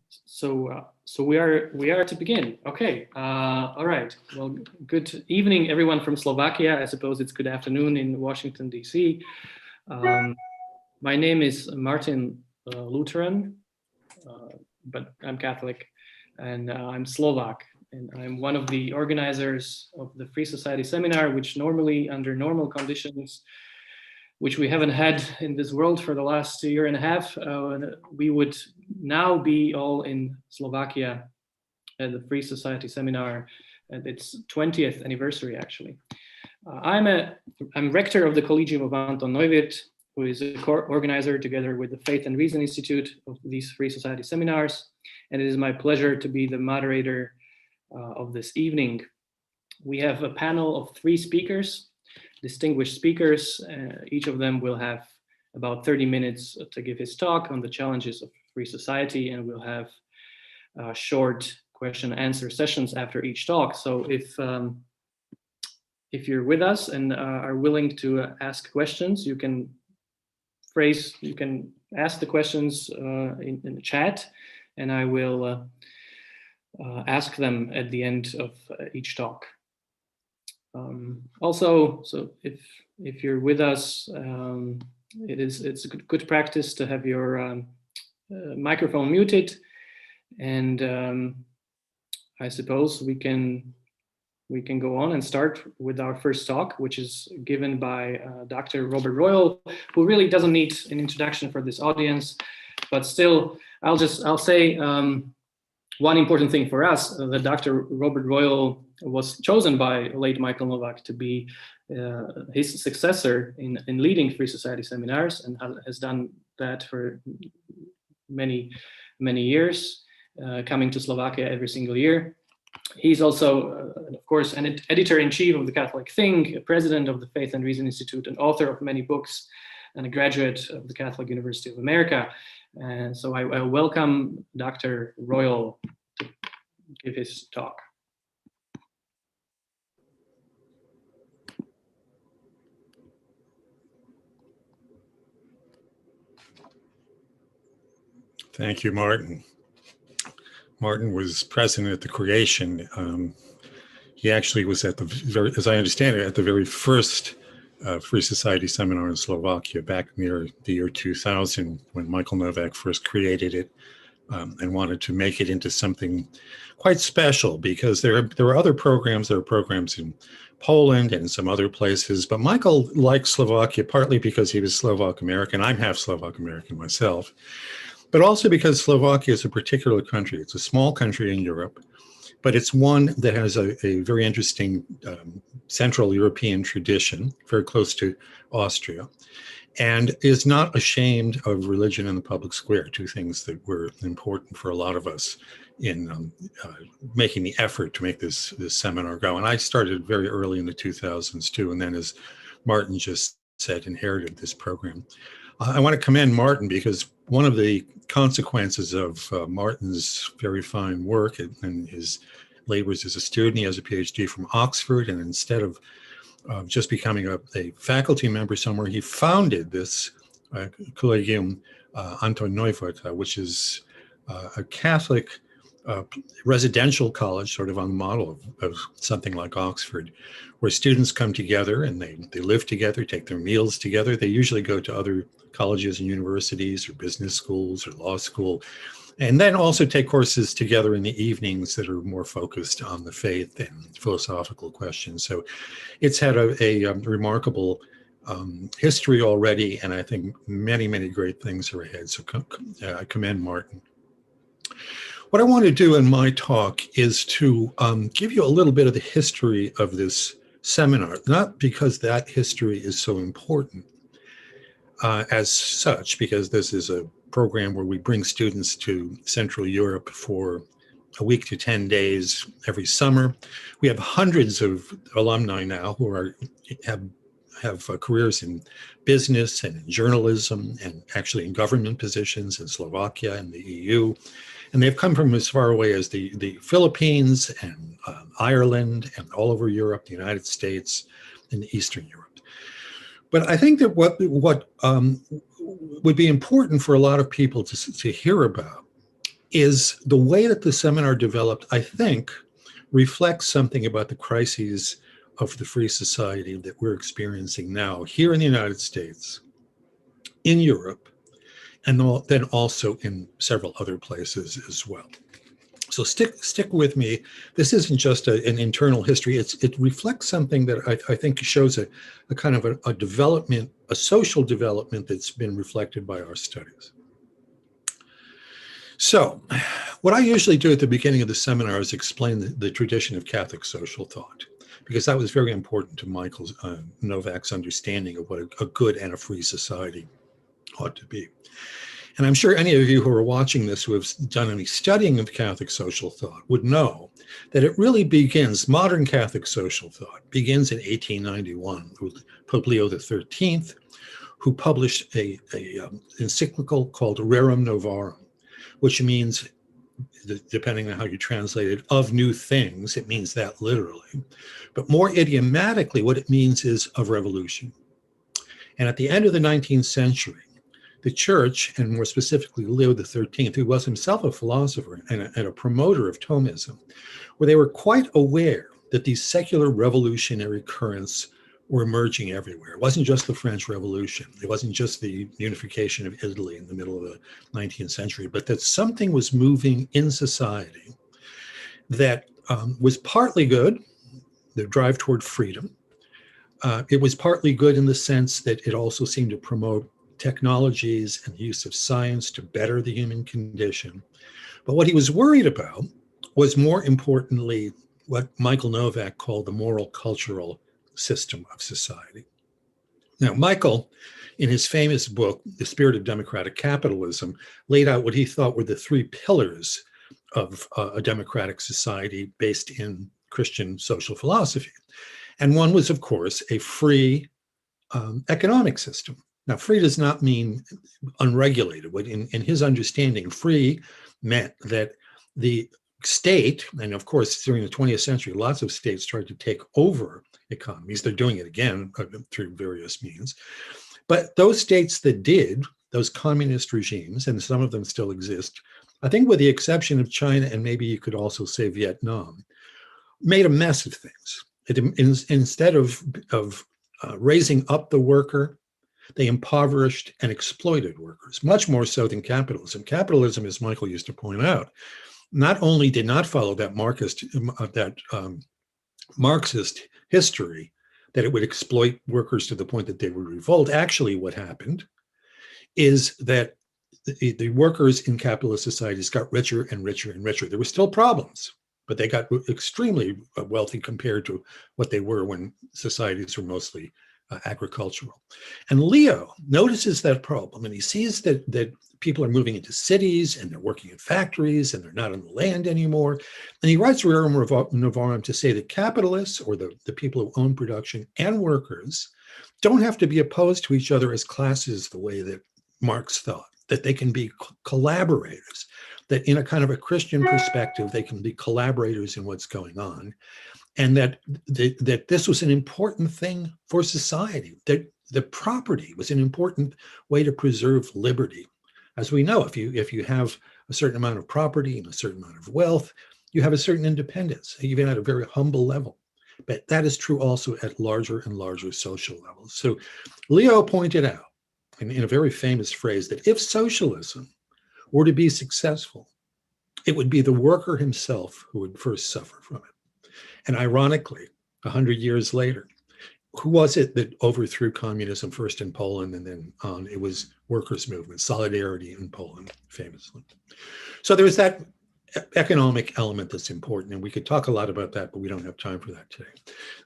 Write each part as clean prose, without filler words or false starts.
So we are to begin. Okay. All right. Well, good evening, everyone from Slovakia. I suppose it's good afternoon in Washington, D.C. My name is Martin Lutheran, but I'm Catholic, and I'm Slovak, and I'm one of the organizers of the Free Society Seminar, which normally, under normal conditions, which we haven't had in this world for the last year and a half, we would now be all in Slovakia at the Free Society Seminar at its 20th anniversary, actually. I'm rector of the Collegium of Anton Neuwirth, who is a co-organizer together with the Faith and Reason Institute of these Free Society Seminars. And it is my pleasure to be the moderator of this evening. We have a panel of 3 speakers, distinguished speakers. Each of them will have about 30 minutes to give his talk on the challenges of free society, and we'll have short question and answer sessions after each talk. So if you're with us and are willing to ask questions, you can ask the questions in the chat, and I will ask them at the end of each talk. Also, so if you're with us, it's a good practice to have your microphone muted, and I suppose we can go on and start with our first talk, which is given by Dr. Robert Royal, who really doesn't need an introduction for this audience, but still, I'll say one important thing for us, that Dr. Robert Royal was chosen by late Michael Novak to be his successor in leading Free Society Seminars, and has done that for many years, coming to Slovakia every single year. He's also, of course, an editor-in-chief of the Catholic Thing, a president of the Faith and Reason Institute, an author of many books, and a graduate of the Catholic University of America. And so I welcome Dr. Royal to give his talk. Thank you, Martin. Martin was present at the creation. He actually was at the as I understand it, at the very first Free Society Seminar in Slovakia back near the year 2000, when Michael Novak first created it and wanted to make it into something quite special, because there are other programs. There are programs in Poland and some other places, but Michael liked Slovakia partly because he was Slovak American. I'm half Slovak American myself, but also because Slovakia is a particular country. It's a small country in Europe, but it's one that has a very interesting Central European tradition, very close to Austria, and is not ashamed of religion in the public square, 2 things that were important for a lot of us in making the effort to make this seminar go. And I started very early in the 2000s too, and then, as Martin just said, inherited this program. I want to commend Martin, because one of the consequences of Martin's very fine work and his labors as a student, he has a PhD from Oxford, and instead of just becoming a faculty member somewhere, he founded this Collegium Anton Neuwirth, which is a Catholic residential college, sort of on the model of something like Oxford, where students come together and they live together, take their meals together. They usually go to other colleges and universities or business schools or law school, and then also take courses together in the evenings that are more focused on the faith and philosophical questions. So it's had a remarkable history already, and I think many great things are ahead. So I commend Martin. What I want to do in my talk is to give you a little bit of the history of this seminar, not because that history is so important as such, because this is a program where we bring students to Central Europe for a week to 10 days every summer. We have hundreds of alumni now who have careers in business and in journalism, and actually in government positions in Slovakia and the EU. And they've come from as far away as the Philippines and Ireland and all over Europe, the United States, and Eastern Europe. But I think that what would be important for a lot of people to hear about is the way that the seminar developed, I think, reflects something about the crises of the free society that we're experiencing now here in the United States, in Europe, and then also in several other places as well. So stick with me. This isn't just an internal history. It reflects something that I think shows a kind of a development, a social development that's been reflected by our studies. So what I usually do at the beginning of the seminar is explain the tradition of Catholic social thought, because that was very important to Michael Novak's understanding of what a good and a free society ought to be. And I'm sure any of you who are watching this who have done any studying of Catholic social thought would know that it really begins, modern Catholic social thought begins in 1891 with Pope Leo XIII, who published a encyclical called Rerum Novarum, which means, depending on how you translate it, of new things. It means that literally. But more idiomatically, what it means is of revolution. And at the end of the 19th century, the church, and more specifically Leo XIII, who was himself a philosopher and a promoter of Thomism, where they were quite aware that these secular revolutionary currents were emerging everywhere. It wasn't just the French Revolution. It wasn't just the unification of Italy in the middle of the 19th century, but that something was moving in society that was partly good, the drive toward freedom. It was partly good in the sense that it also seemed to promote technologies and the use of science to better the human condition. But what he was worried about was, more importantly, what Michael Novak called the moral cultural system of society. Now, Michael, in his famous book, The Spirit of Democratic Capitalism, laid out what he thought were the three pillars of a democratic society based in Christian social philosophy. And one was, of course, a free economic system. Now, free does not mean unregulated. In his understanding, free meant that the state, and of course, during the 20th century, lots of states tried to take over economies. They're doing it again through various means. But those states that did, those communist regimes, and some of them still exist, I think with the exception of China, and maybe you could also say Vietnam, made a mess of things. Instead of raising up the worker, they impoverished and exploited workers, much more so than capitalism. Capitalism, as Michael used to point out, not only did not follow that Marxist history, that it would exploit workers to the point that they would revolt. Actually, what happened is that the workers in capitalist societies got richer and richer and richer. There were still problems, but they got extremely wealthy compared to what they were when societies were mostly agricultural. And Leo notices that problem, and he sees that people are moving into cities and they're working in factories and they're not on the land anymore. And he writes Rerum Novarum to say that capitalists, or the people who own production, and workers don't have to be opposed to each other as classes the way that Marx thought, that they can be collaborators, that in a kind of a Christian perspective, they can be collaborators in what's going on. And that this was an important thing for society, that the property was an important way to preserve liberty. As we know, if you have a certain amount of property and a certain amount of wealth, you have a certain independence, even at a very humble level. But that is true also at larger and larger social levels. So Leo pointed out, in a very famous phrase, that if socialism were to be successful, it would be the worker himself who would first suffer from it. And ironically, 100 years later, who was it that overthrew communism first in Poland and then on? It was workers' movement, Solidarity in Poland, famously. So there's that economic element that's important, and we could talk a lot about that, but we don't have time for that today.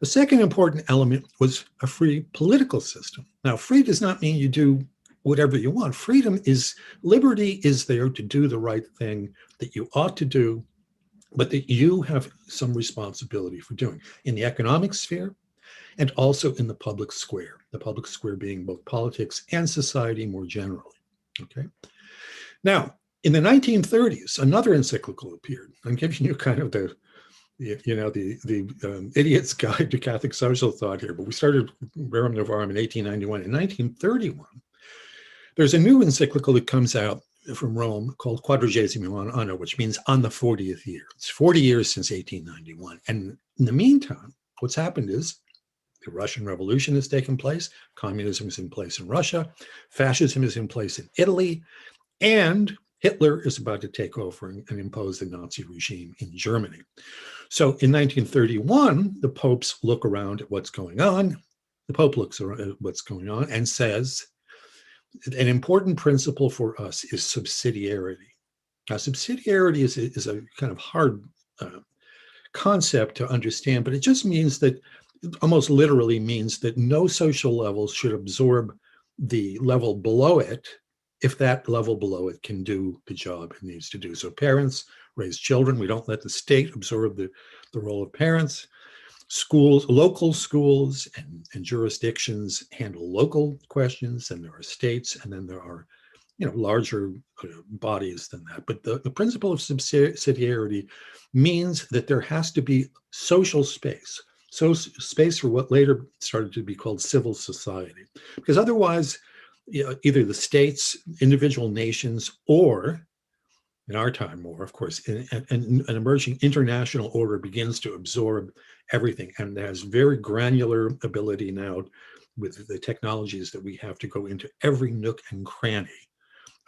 The second important element was a free political system. Now, free does not mean you do whatever you want. Liberty is there to do the right thing that you ought to do, but that you have some responsibility for doing in the economic sphere and also in the public square being both politics and society more generally, okay? Now, in the 1930s, another encyclical appeared. I'm giving you kind of the idiot's guide to Catholic social thought here, but we started Rerum Novarum in 1891. In 1931, there's a new encyclical that comes out from Rome called Quadragesimo Anno, which means on the 40th year. It's 40 years since 1891. And in the meantime, what's happened is the Russian Revolution has taken place, communism is in place in Russia, fascism is in place in Italy, and Hitler is about to take over and impose the Nazi regime in Germany. So in 1931, the popes look around at what's going on. The Pope looks around at what's going on and says, an important principle for us is subsidiarity. Now, subsidiarity is a kind of hard concept to understand, but it just means that, almost literally means that no social level should absorb the level below it if that level below it can do the job it needs to do. So parents raise children. We don't let the state absorb the role of parents. Schools, local schools and jurisdictions handle local questions, and there are states, and then there are, larger bodies than that. But the principle of subsidiarity means that there has to be social space. So space for what later started to be called civil society, because otherwise, either the states, individual nations, or in our time more, of course, an emerging international order begins to absorb everything, and has very granular ability now with the technologies that we have to go into every nook and cranny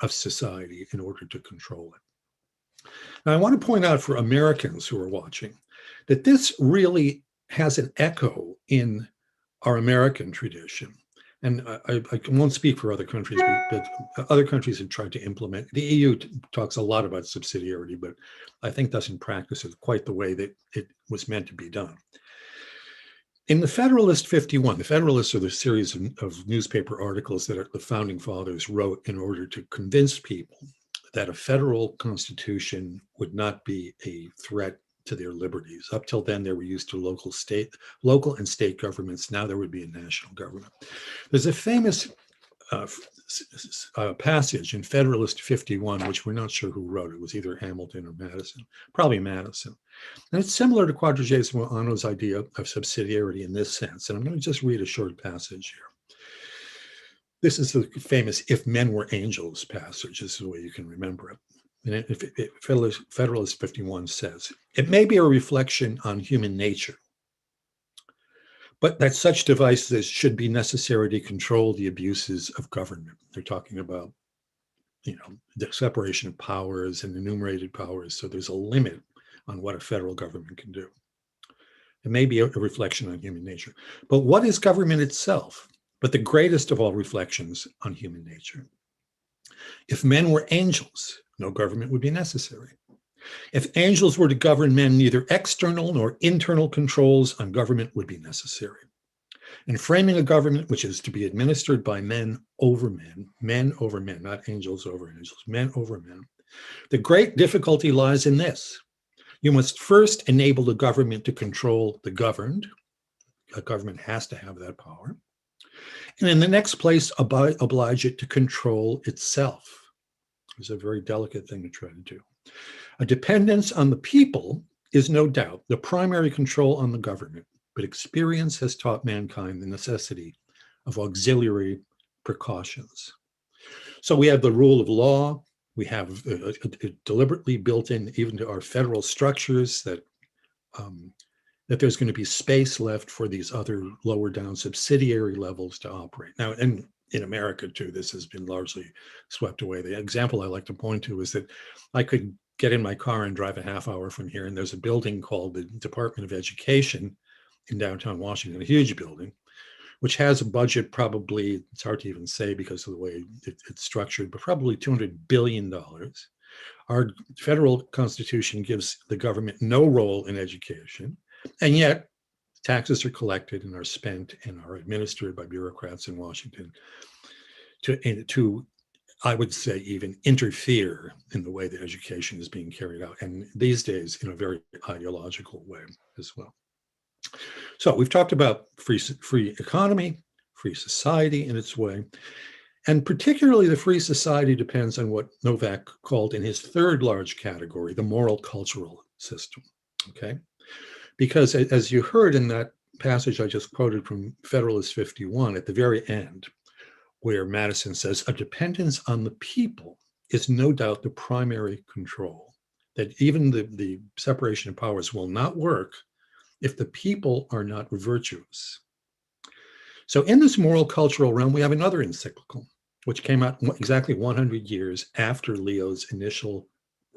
of society in order to control it. Now, I want to point out for Americans who are watching that this really has an echo in our American tradition. And I won't speak for other countries, but other countries have tried to implement. The EU talks a lot about subsidiarity, but I think doesn't practice it quite the way that it was meant to be done. In the Federalist 51, the Federalists are the series of newspaper articles that the founding fathers wrote in order to convince people that a federal constitution would not be a threat to their liberties. Up till then, they were used to local and state governments. Now there would be a national government. There's a famous passage in Federalist 51, which we're not sure who wrote. It was either Hamilton or Madison, probably Madison. And it's similar to Quadragesimo Anno's idea of subsidiarity in this sense. And I'm going to just read a short passage here. This is the famous "If Men Were Angels" passage. This is the way you can remember it. And Federalist 51 says, "It may be a reflection on human nature, but that such devices should be necessary to control the abuses of government." They're talking about, the separation of powers and enumerated powers. So there's a limit on what a federal government can do. It may be a reflection on human nature. But what is government itself but the greatest of all reflections on human nature? If men were angels, no government would be necessary. If angels were to govern men, neither external nor internal controls on government would be necessary. In framing a government which is to be administered by men over men, not angels over angels, men over men, the great difficulty lies in this. You must first enable the government to control the governed. A government has to have that power. And in the next place, oblige it to control itself. It's a very delicate thing to try to do. A dependence on the people is no doubt the primary control on the government, but experience has taught mankind the necessity of auxiliary precautions. So we have the rule of law. We have deliberately built in even to our federal structures that there's going to be space left for these other lower down subsidiary levels to operate. Now, and in America too, this has been largely swept away. The example I like to point to is that I could get in my car and drive a half hour from here, and there's a building called the Department of Education in downtown Washington, a huge building, which has a budget probably, it's hard to even say because of the way it's structured, but probably $200 billion. Our federal constitution gives the government no role in education, and yet taxes are collected and are spent and are administered by bureaucrats in Washington to I would say even interfere in the way that education is being carried out, and these days in a very ideological way as well. So we've talked about free economy, free society in its way, and particularly the free society depends on what Novak called in his third large category, the moral cultural system, okay? Because as you heard in that passage I just quoted from Federalist 51 at the very end, where Madison says, a dependence on the people is no doubt the primary control, that even the separation of powers will not work if the people are not virtuous. So in this moral cultural realm, we have another encyclical, which came out exactly 100 years after Leo's initial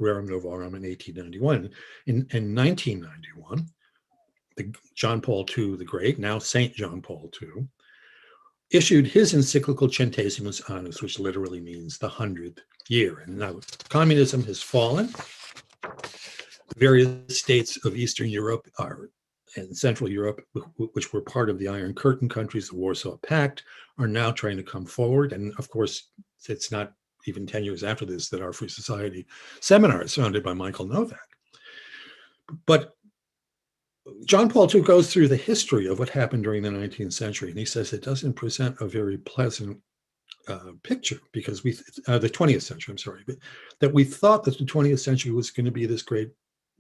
Rerum Novarum in 1891. In 1991, John Paul II the Great, now Saint John Paul II, issued his encyclical Centesimus Annus, which literally means the 100th year. And now communism has fallen. The various states of Eastern Europe and Central Europe, which were part of the Iron Curtain countries, the Warsaw Pact, are now trying to come forward. And of course, it's not even 10 years after this that our Free Society seminar is founded by Michael Novak. But John Paul II goes through the history of what happened during the 19th century, and he says it doesn't present a very pleasant picture, because the 20th century, I'm sorry, but that we thought that the 20th century was going to be this great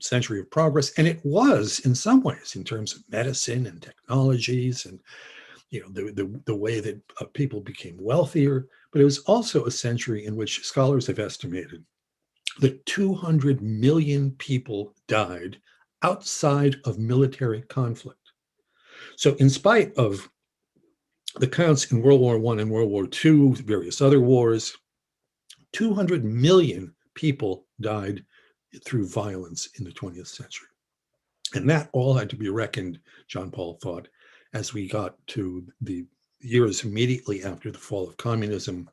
century of progress, and it was in some ways in terms of medicine and technologies, and the way that people became wealthier. But it was also a century in which scholars have estimated that 200 million people died outside of military conflict. So in spite of the counts in World War I and World War II, various other wars, 200 million people died through violence in the 20th century. And that all had to be reckoned, John Paul thought, as we got to the years immediately after the fall of communism,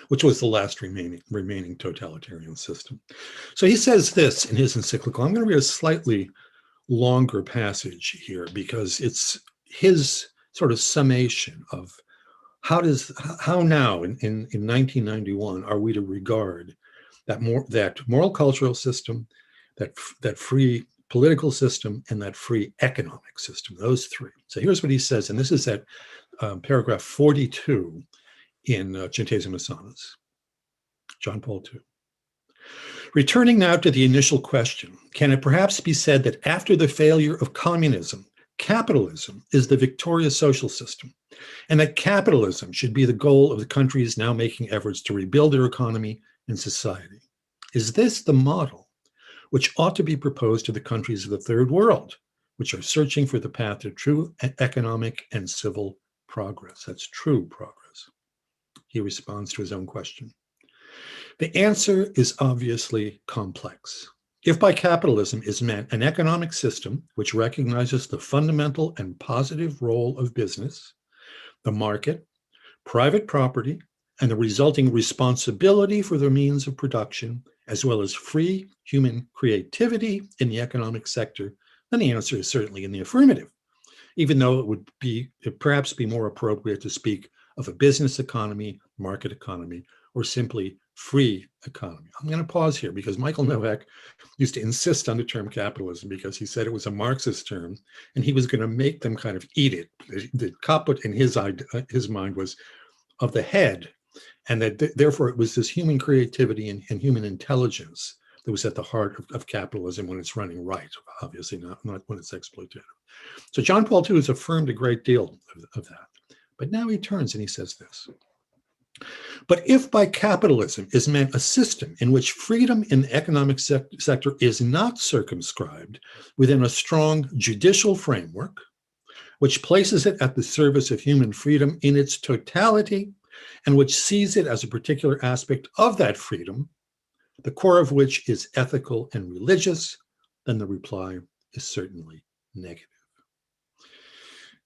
which was the last remaining totalitarian system. So he says this in his encyclical. I'm going to read a slightly longer passage here because it's his sort of summation of how now in 1991 are we to regard that moral cultural system, that free political system, and that free economic system, those three. So here's what he says, and this is at paragraph 42 in Centesimus Annus, John Paul II. Returning now to the initial question, can it perhaps be said that after the failure of communism, capitalism is the victorious social system, and that capitalism should be the goal of the countries now making efforts to rebuild their economy and society? Is this the model which ought to be proposed to the countries of the Third World, which are searching for the path to true economic and civil progress? That's true progress. He responds to his own question. The answer is obviously complex. If by capitalism is meant an economic system which recognizes the fundamental and positive role of business, the market, private property, and the resulting responsibility for the means of production, as well as free human creativity in the economic sector, then the answer is certainly in the affirmative, even though it would perhaps be more appropriate to speak of a business economy, market economy, or simply free economy. I'm going to pause here because Michael Novak used to insist on the term capitalism because he said it was a Marxist term, and he was going to make them kind of eat it. The caput in his mind was of the head, and that therefore it was this human creativity and human intelligence that was at the heart of capitalism when it's running right, obviously not when it's exploitative. So John Paul II has affirmed a great deal of that. But now he turns and he says this. But if by capitalism is meant a system in which freedom in the economic sector is not circumscribed within a strong judicial framework, which places it at the service of human freedom in its totality, and which sees it as a particular aspect of that freedom, the core of which is ethical and religious, then the reply is certainly negative.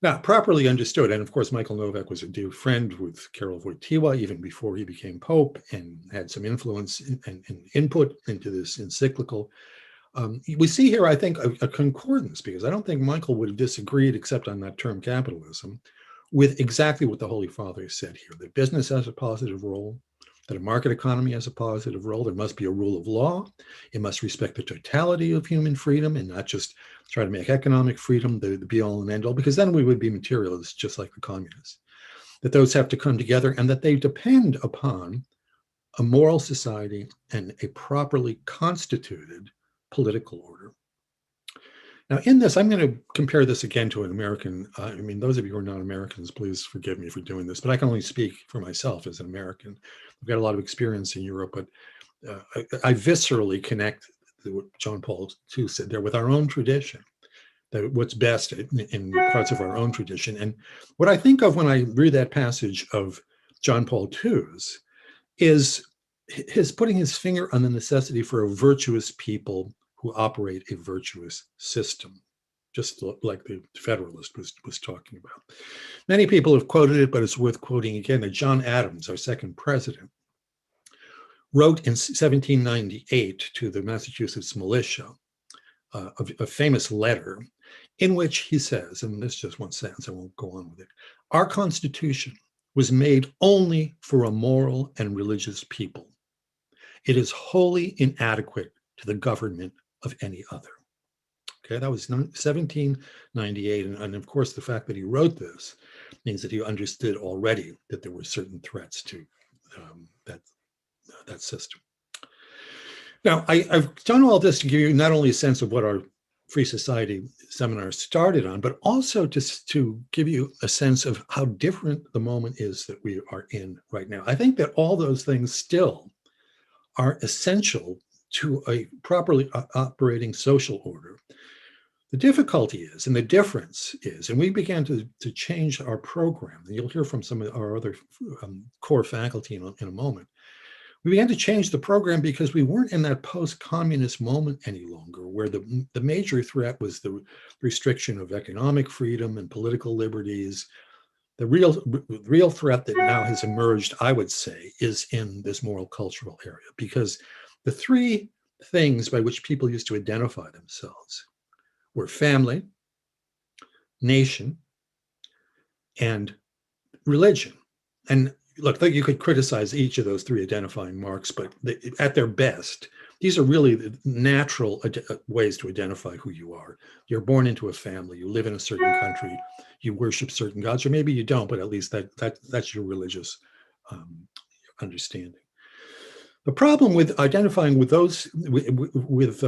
Now, properly understood, and of course, Michael Novak was a dear friend with Karol Wojtyła even before he became Pope, and had some influence and input into this encyclical. We see here, I think, a concordance, because I don't think Michael would have disagreed, except on that term capitalism, with exactly what the Holy Father said here, that business has a positive role, that a market economy has a positive role. There must be a rule of law. It must respect the totality of human freedom and not just try to make economic freedom the be-all and end-all, because then we would be materialists just like the communists. That those have to come together, and that they depend upon a moral society and a properly constituted political order. Now, in this, I'm going to compare this again to an American. I mean, those of you who are not Americans, please forgive me for doing this, but I can only speak for myself as an American. I've got a lot of experience in Europe, but I viscerally connect what John Paul II said there with our own tradition, that what's best in parts of our own tradition. And what I think of when I read that passage of John Paul II's is his putting his finger on the necessity for a virtuous people who operate a virtuous system, just like the Federalist was talking about. Many people have quoted it, but it's worth quoting again, that John Adams, our second president, wrote in 1798 to the Massachusetts militia a famous letter in which he says, and this is just one sentence, I won't go on with it, our Constitution was made only for a moral and religious people. It is wholly inadequate to the government of any other. Okay, that was 1798. And of course, the fact that he wrote this means that he understood already that there were certain threats to that system. Now, I've done all this to give you not only a sense of what our Free Society seminar started on, but also just to give you a sense of how different the moment is that we are in right now. I think that all those things still are essential to a properly operating social order. The difficulty is, and the difference is, and we began to change our program, and you'll hear from some of our other core faculty in a moment. We began to change the program because we weren't in that post-communist moment any longer, where the major threat was the restriction of economic freedom and political liberties. The real threat that now has emerged, I would say, is in this moral cultural area, because the three things by which people used to identify themselves were family, nation, and religion. And look, you could criticize each of those three identifying marks, but at their best, these are really the natural ways to identify who you are. You're born into a family, you live in a certain country, you worship certain gods, or maybe you don't, but at least that's your religious understanding. The problem with identifying with those, with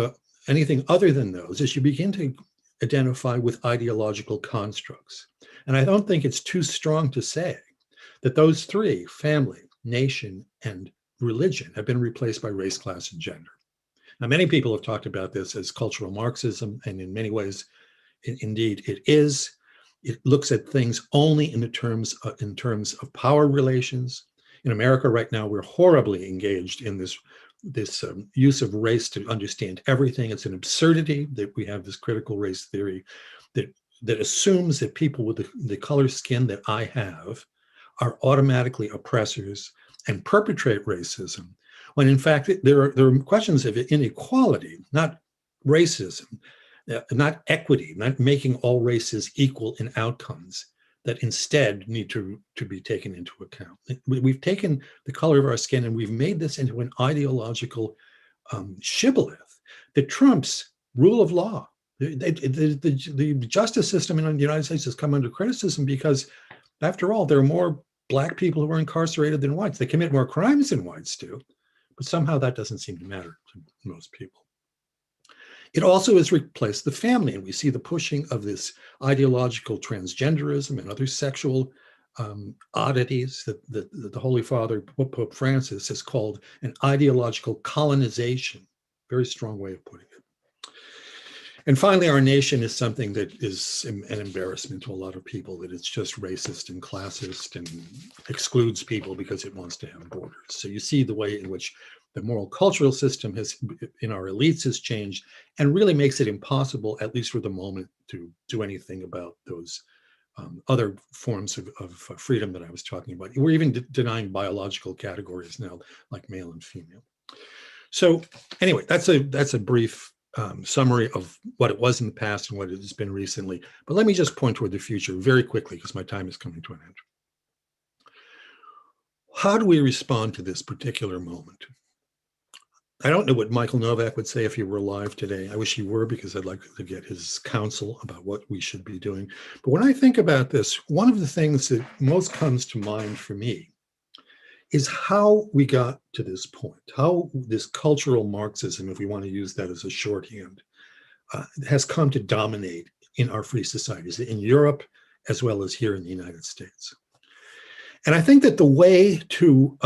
anything other than those, is you begin to identify with ideological constructs. And I don't think it's too strong to say that those three, family, nation, and religion, have been replaced by race, class, and gender. Now, many people have talked about this as cultural Marxism, and in many ways, indeed, it is. It looks at things only in terms of power relations. In America right now, we're horribly engaged in this use of race to understand everything. It's an absurdity that we have this critical race theory that assumes that people with the color skin that I have are automatically oppressors and perpetrate racism, when in fact there are questions of inequality, not racism, not equity, not making all races equal in outcomes, that instead need to be taken into account. We've taken the color of our skin and we've made this into an ideological shibboleth that trumps rule of law. The justice system in the United States has come under criticism because, after all, there are more Black people who are incarcerated than whites. They commit more crimes than whites do, but somehow that doesn't seem to matter to most people. It also has replaced the family, and we see the pushing of this ideological transgenderism and other sexual oddities that the Holy Father, Pope Francis, has called an ideological colonization. Very strong way of putting it. And finally, our nation is something that is an embarrassment to a lot of people, that it's just racist and classist and excludes people because it wants to have borders. So you see the way in which the moral cultural system in our elites has changed, and really makes it impossible, at least for the moment, to do anything about those other forms of freedom that I was talking about. We're even denying biological categories now, like male and female. So anyway, that's a brief summary of what it was in the past and what it has been recently. But let me just point toward the future very quickly, because my time is coming to an end. How do we respond to this particular moment? I don't know what Michael Novak would say if he were alive today. I wish he were, because I'd like to get his counsel about what we should be doing. But when I think about this, one of the things that most comes to mind for me is how we got to this point, how this cultural Marxism, if we want to use that as a shorthand, has come to dominate in our free societies, in Europe, as well as here in the United States. And I think that the way to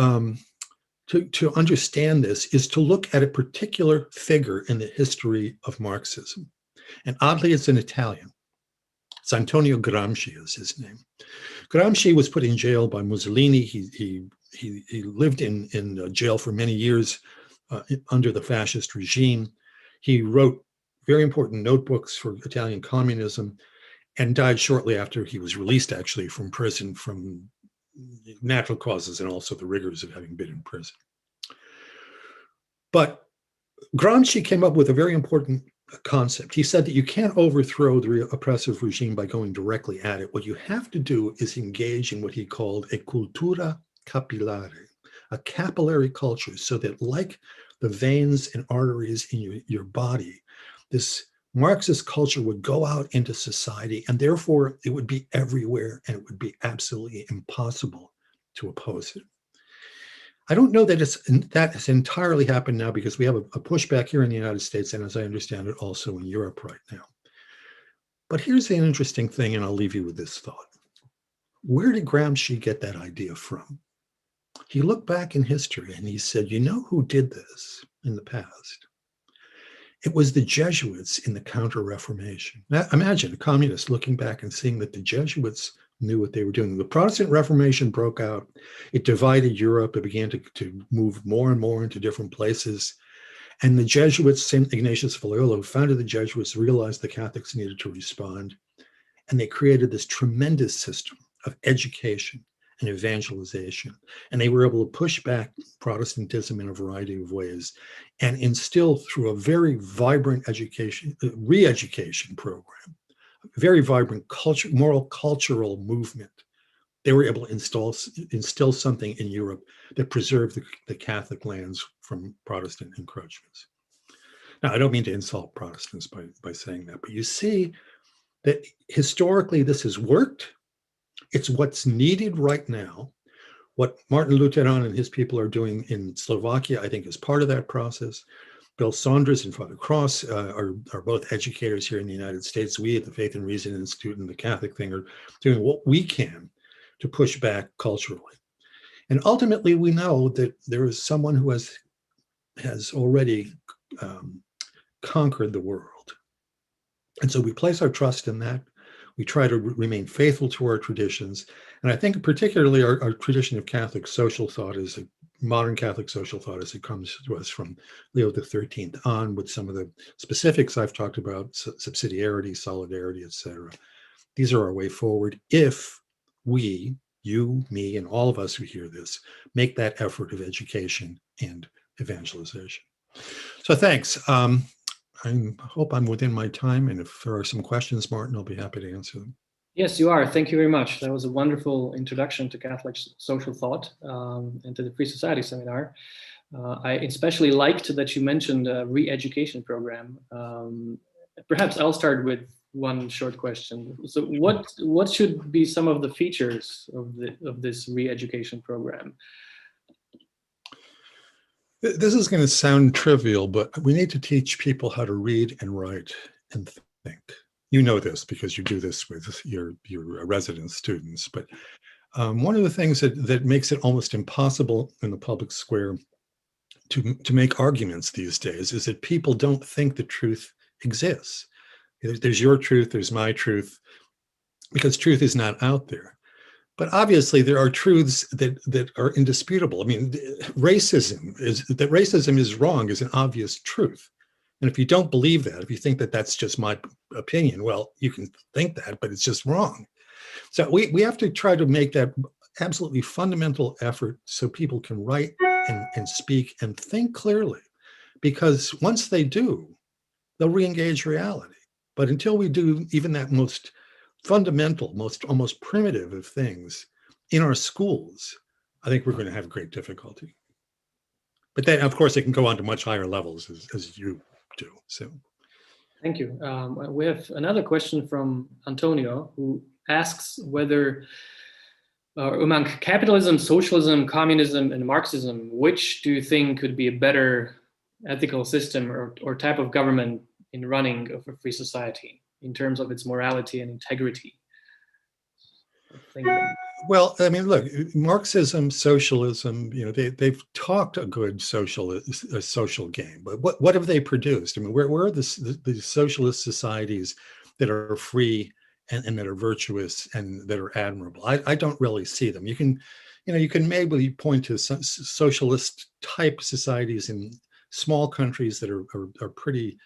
to understand this is to look at a particular figure in the history of Marxism. And oddly, it's an Italian. It's Antonio Gramsci is his name. Gramsci was put in jail by Mussolini. He lived in jail for many years under the fascist regime. He wrote very important notebooks for Italian communism and died shortly after he was released, actually, from prison from natural causes and also the rigors of having been in prison. But Gramsci came up with a very important concept. He said that you can't overthrow the oppressive regime by going directly at it. What you have to do is engage in what he called a cultura capillare, a capillary culture, so that like the veins and arteries in your body, this Marxist culture would go out into society, and therefore it would be everywhere, and it would be absolutely impossible to oppose it. I don't know that that has entirely happened now, because we have a pushback here in the United States, and as I understand it, also in Europe right now. But here's an interesting thing, and I'll leave you with this thought. Where did Gramsci get that idea from? He looked back in history and he said, you know who did this in the past? It was the Jesuits in the Counter-Reformation. Now, imagine a communist looking back and seeing that the Jesuits knew what they were doing. The Protestant Reformation broke out. It divided Europe. It began to move more and more into different places. And the Jesuits, St. Ignatius of Loyola, who founded the Jesuits, realized the Catholics needed to respond. And they created this tremendous system of education and evangelization. And they were able to push back Protestantism in a variety of ways and instill through a very vibrant education, re-education program, a very vibrant moral cultural movement. They were able to instill something in Europe that preserved the Catholic lands from Protestant encroachments. Now, I don't mean to insult Protestants by saying that, but you see that historically this has worked. It's what's needed right now. What Martin Lutheran and his people are doing in Slovakia, I think, is part of that process. Bill Saunders and Father Cross are both educators here in the United States. We at the Faith and Reason Institute and the Catholic thing are doing what we can to push back culturally. And ultimately, we know that there is someone who has already conquered the world. And so we place our trust in that. We try to remain faithful to our traditions. And I think particularly our tradition of Catholic social thought is modern Catholic social thought as it comes to us from Leo XIII on, with some of the specifics I've talked about, subsidiarity, solidarity, etc. These are our way forward if we, you, me, and all of us who hear this, make that effort of education and evangelization. So thanks. I hope I'm within my time, and if there are some questions, Martin, I'll be happy to answer them. Yes, you are. Thank you very much. That was a wonderful introduction to Catholic social thought and to the Free Society Seminar. I especially liked that you mentioned a re-education program. Perhaps I'll start with one short question. So what should be some of the features of this re-education program? This is going to sound trivial, but we need to teach people how to read and write and think. You know this because you do this with your resident students. But one of the things that makes it almost impossible in the public square to make arguments these days is that people don't think the truth exists. There's your truth, there's my truth, because truth is not out there. But obviously, there are truths that are indisputable. I mean, racism is wrong is an obvious truth. And if you don't believe that, if you think that that's just my opinion, well, you can think that, but it's just wrong. So we have to try to make that absolutely fundamental effort so people can write and speak and think clearly. Because once they do, they'll re-engage reality. But until we do even that most fundamental, almost primitive of things in our schools, I think we're going to have great difficulty. But then, of course, it can go on to much higher levels as you do. So, thank you. We have another question from Antonio, who asks whether among capitalism, socialism, communism, and Marxism, which do you think could be a better ethical system or type of government in running of a free society, in terms of its morality and integrity? Well, I mean, look, Marxism, socialism, they've talked a good a social game, but what have they produced? I mean, where are the socialist societies that are free and that are virtuous and that are admirable? I don't really see them. You can maybe point to some socialist type societies in small countries that are pretty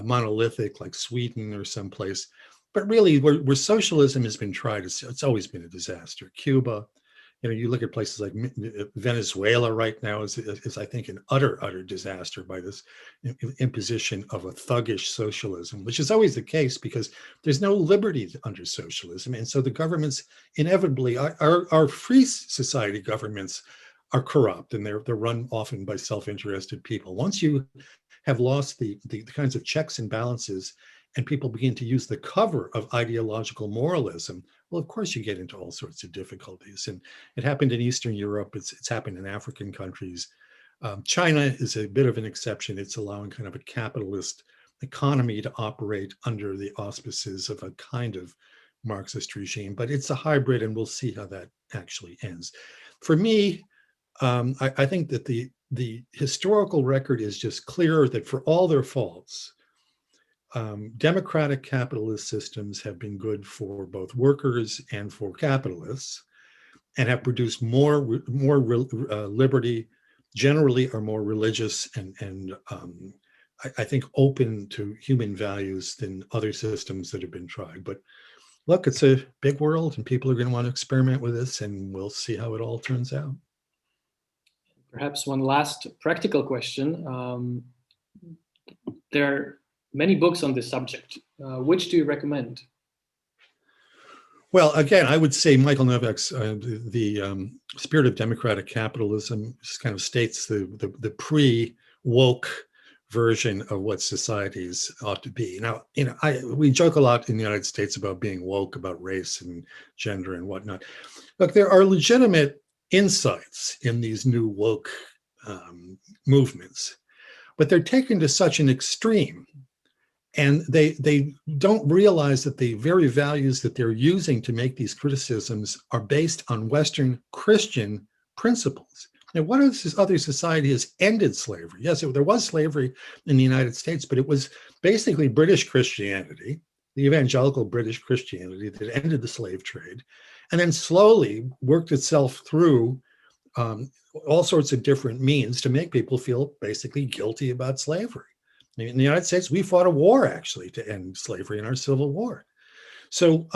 monolithic, like Sweden or someplace. But really, where socialism has been tried, it's always been a disaster. Cuba, you look at places like Venezuela right now is I think an utter disaster by this imposition of a thuggish socialism, which is always the case because there's no liberty under socialism, and so the governments inevitably our free society governments are corrupt, and they're run often by self-interested people. Once you have lost the kinds of checks and balances, and people begin to use the cover of ideological moralism, well, of course you get into all sorts of difficulties. And it happened in Eastern Europe. It's happened in African countries. China is a bit of an exception. It's allowing kind of a capitalist economy to operate under the auspices of a kind of Marxist regime, but it's a hybrid, and we'll see how that actually ends. For me, I think that the historical record is just clear that for all their faults, democratic capitalist systems have been good for both workers and for capitalists, and have produced more liberty, generally are more religious and I think open to human values than other systems that have been tried. But look, it's a big world, and people are going to want to experiment with this, and we'll see how it all turns out. Perhaps one last practical question. There are many books on this subject. Which do you recommend? Well, again, I would say Michael Novik's the Spirit of Democratic Capitalism just kind of states the pre-woke version of what societies ought to be. Now, we joke a lot in the United States about being woke, about race and gender and whatnot. Look, there are legitimate insights in these new woke movements, but they're taken to such an extreme, and they don't realize that the very values that they're using to make these criticisms are based on Western Christian principles. And one of these other society has ended slavery. Yes, there was slavery in the United States, but it was basically British Christianity, the evangelical British Christianity, that ended the slave trade, and then slowly worked itself through all sorts of different means to make people feel basically guilty about slavery. In the United States, we fought a war actually to end slavery in our Civil War. So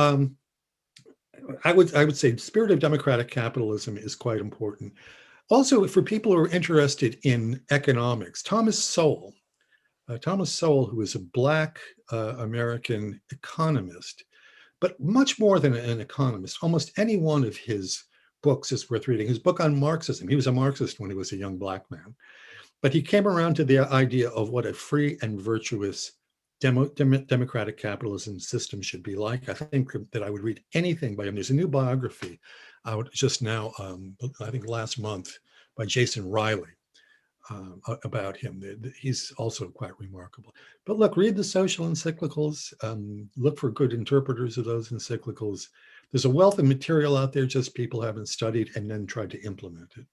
I would say the spirit of democratic capitalism is quite important. Also, for people who are interested in economics, Thomas Sowell, who is a Black American economist, but much more than an economist. Almost any one of his books is worth reading. His book on Marxism, he was a Marxist when he was a young Black man, but he came around to the idea of what a free and virtuous democratic capitalism system should be like. I think that I would read anything by him. There's a new biography out just now, I think last month, by Jason Riley about him. He's also quite remarkable. But look, read the social encyclicals, look for good interpreters of those encyclicals. There's a wealth of material out there, just people haven't studied and then tried to implement it.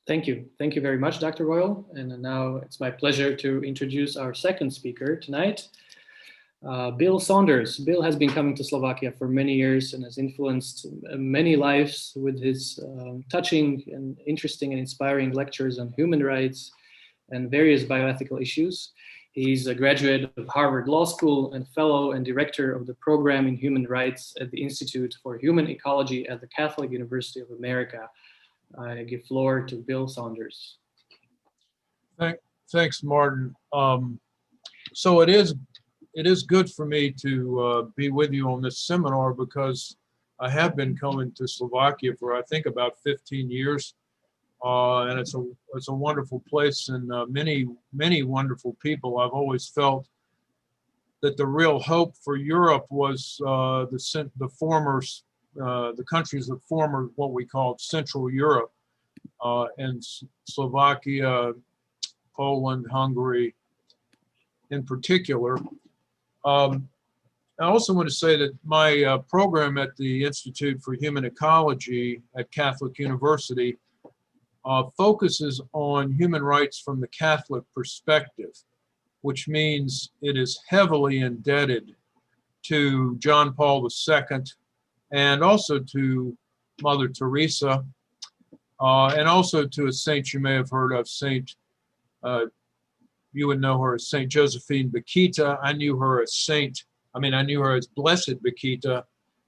Thank you. Thank you very much, Dr. Royal. And now it's my pleasure to introduce our second speaker tonight, Bill Saunders. Bill has been coming to Slovakia for many years and has influenced many lives with his touching and interesting and inspiring lectures on human rights and various bioethical issues. He's a graduate of Harvard Law School and fellow and director of the program in human rights at the Institute for Human Ecology at the Catholic University of America. I give floor to Bill Saunders. Thanks, Martin. So it is good for me to be with you on this seminar, because I have been coming to Slovakia for I think about 15 years, and it's a wonderful place, and many wonderful people. I've always felt that the real hope for Europe was the countries of former what we called Central Europe, and Slovakia, Poland, Hungary in particular. I also want to say that my program at the Institute for Human Ecology at Catholic University focuses on human rights from the Catholic perspective, which means it is heavily indebted to John Paul II and also to Mother Teresa, and also to a saint you may have heard of, you would know her as Saint Josephine Bakhita. I knew her as Blessed Bakhita,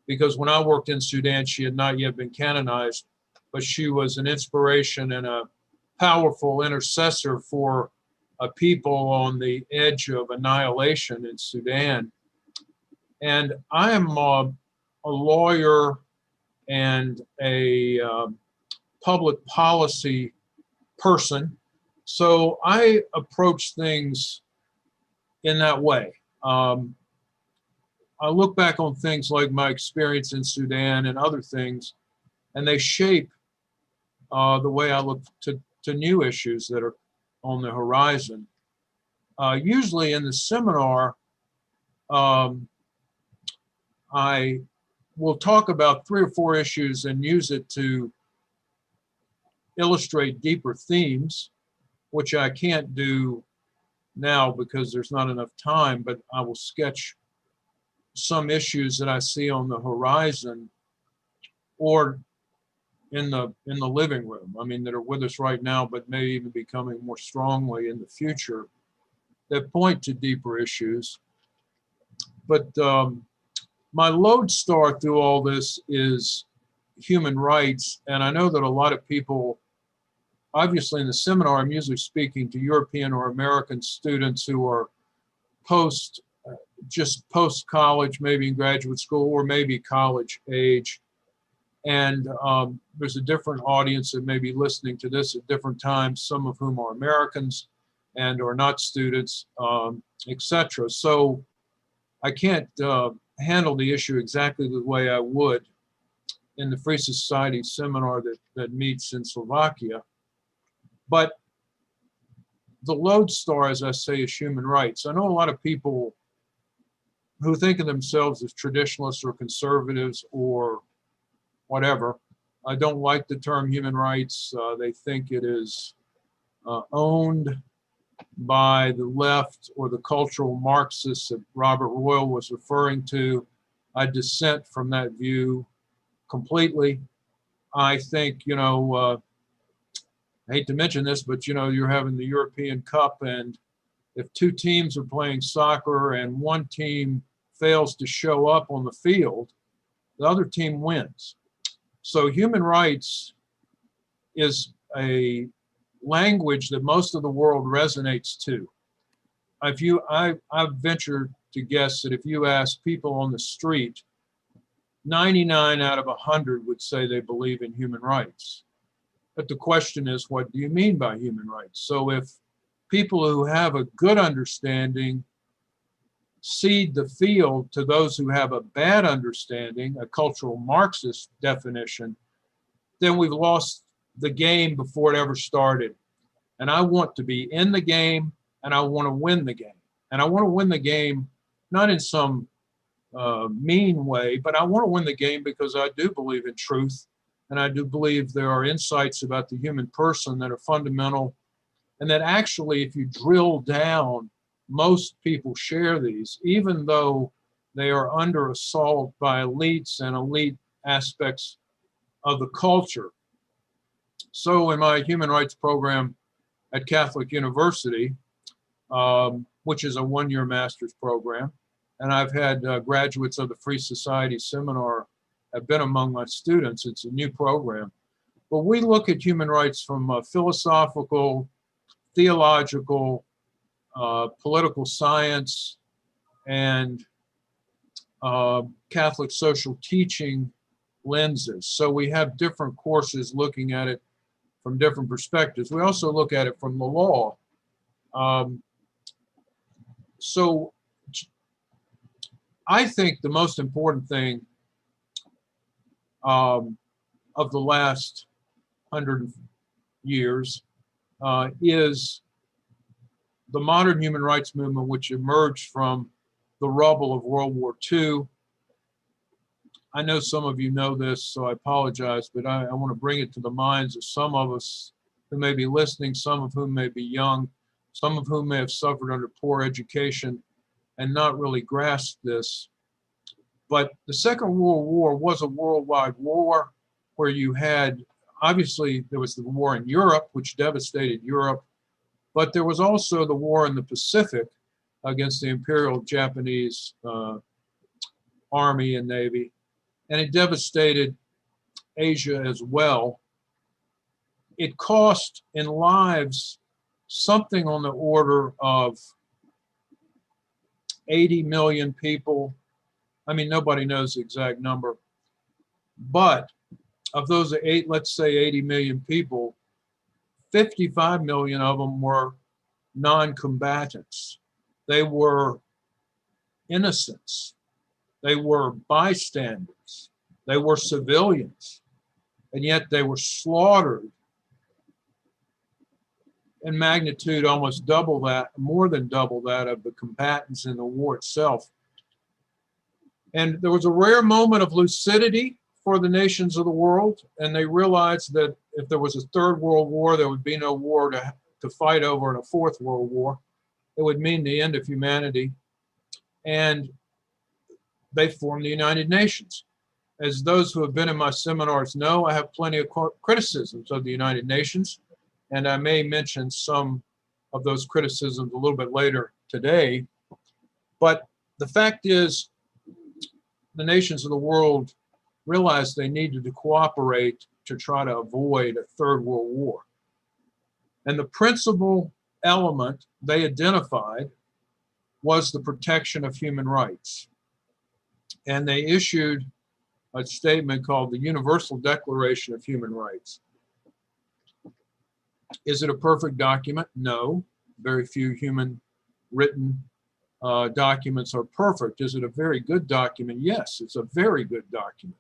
because when I worked in Sudan, she had not yet been canonized, but she was an inspiration and a powerful intercessor for a people on the edge of annihilation in Sudan. And I am a lawyer and a public policy person, so I approach things in that way. I look back on things like my experience in Sudan and other things, and they shape the way I look to new issues that are on the horizon. Usually in the seminar, I will talk about 3 or 4 issues and use it to illustrate deeper themes, which I can't do now because there's not enough time, but I will sketch some issues that I see on the horizon or in the living room, that are with us right now, but may even be coming more strongly in the future, that point to deeper issues. But my lodestar through all this is human rights. And I know that a lot of people, obviously in the seminar, I'm usually speaking to European or American students who are just post-college, maybe in graduate school, or maybe college age. And there's a different audience that may be listening to this at different times, some of whom are Americans and are not students, etc. So I can't handle the issue exactly the way I would in the Free Society seminar that meets in Slovakia. But the lodestar, as I say, is human rights. I know a lot of people who think of themselves as traditionalists or conservatives or whatever. I don't like the term human rights. They think it is owned by the left or the cultural Marxists that Robert Royal was referring to. I dissent from that view completely. I think, I hate to mention this, but you're having the European Cup, and if 2 teams are playing soccer and one team fails to show up on the field, the other team wins. So human rights is a language that most of the world resonates to. I venture to guess that if you ask people on the street, 99 out of 100 would say they believe in human rights. But the question is, what do you mean by human rights? So if people who have a good understanding cede the field to those who have a bad understanding, a cultural Marxist definition, then we've lost the game before it ever started. And I want to be in the game, and I want to win the game. And I want to win the game not in some mean way, but I want to win the game because I do believe in truth, and I do believe there are insights about the human person that are fundamental, and that actually, if you drill down, most people share these, even though they are under assault by elites and elite aspects of the culture. So in my human rights program at Catholic University, which is a 1-year master's program, and I've had graduates of the Free Society seminar have been among my students. It's a new program. But we look at human rights from a philosophical, theological, political science, and Catholic social teaching lenses. So we have different courses looking at it from different perspectives. We also look at it from the law. So I think the most important thing of the last 100 years is the modern human rights movement, which emerged from the rubble of World War II. I know some of you know this, so I apologize, but I want to bring it to the minds of some of us who may be listening, some of whom may be young, some of whom may have suffered under poor education and not really grasped this. But the Second World War was a worldwide war where you had, obviously, there was the war in Europe, which devastated Europe, but there was also the war in the Pacific against the Imperial Japanese Army and Navy, and it devastated Asia as well. It cost in lives something on the order of 80 million people. I mean, nobody knows the exact number, but of those let's say 80 million people, 55 million of them were non-combatants. They were innocents. They were bystanders. They were civilians, and yet they were slaughtered in magnitude almost double that, more than double that of the combatants in the war itself. And there was a rare moment of lucidity for the nations of the world, and they realized that if there was a third world war, there would be no war to fight over in a fourth world war. It would mean the end of humanity. And they formed the United Nations. As those who have been in my seminars know, I have plenty of criticisms of the United Nations, and I may mention some of those criticisms a little bit later today. But the fact is, the nations of the world realized they needed to cooperate to try to avoid a third world war. And the principal element they identified was the protection of human rights. And they issued a statement called the Universal Declaration of Human Rights. Is it a perfect document? No. Very few human written documents are perfect. Is it a very good document? Yes, it's a very good document.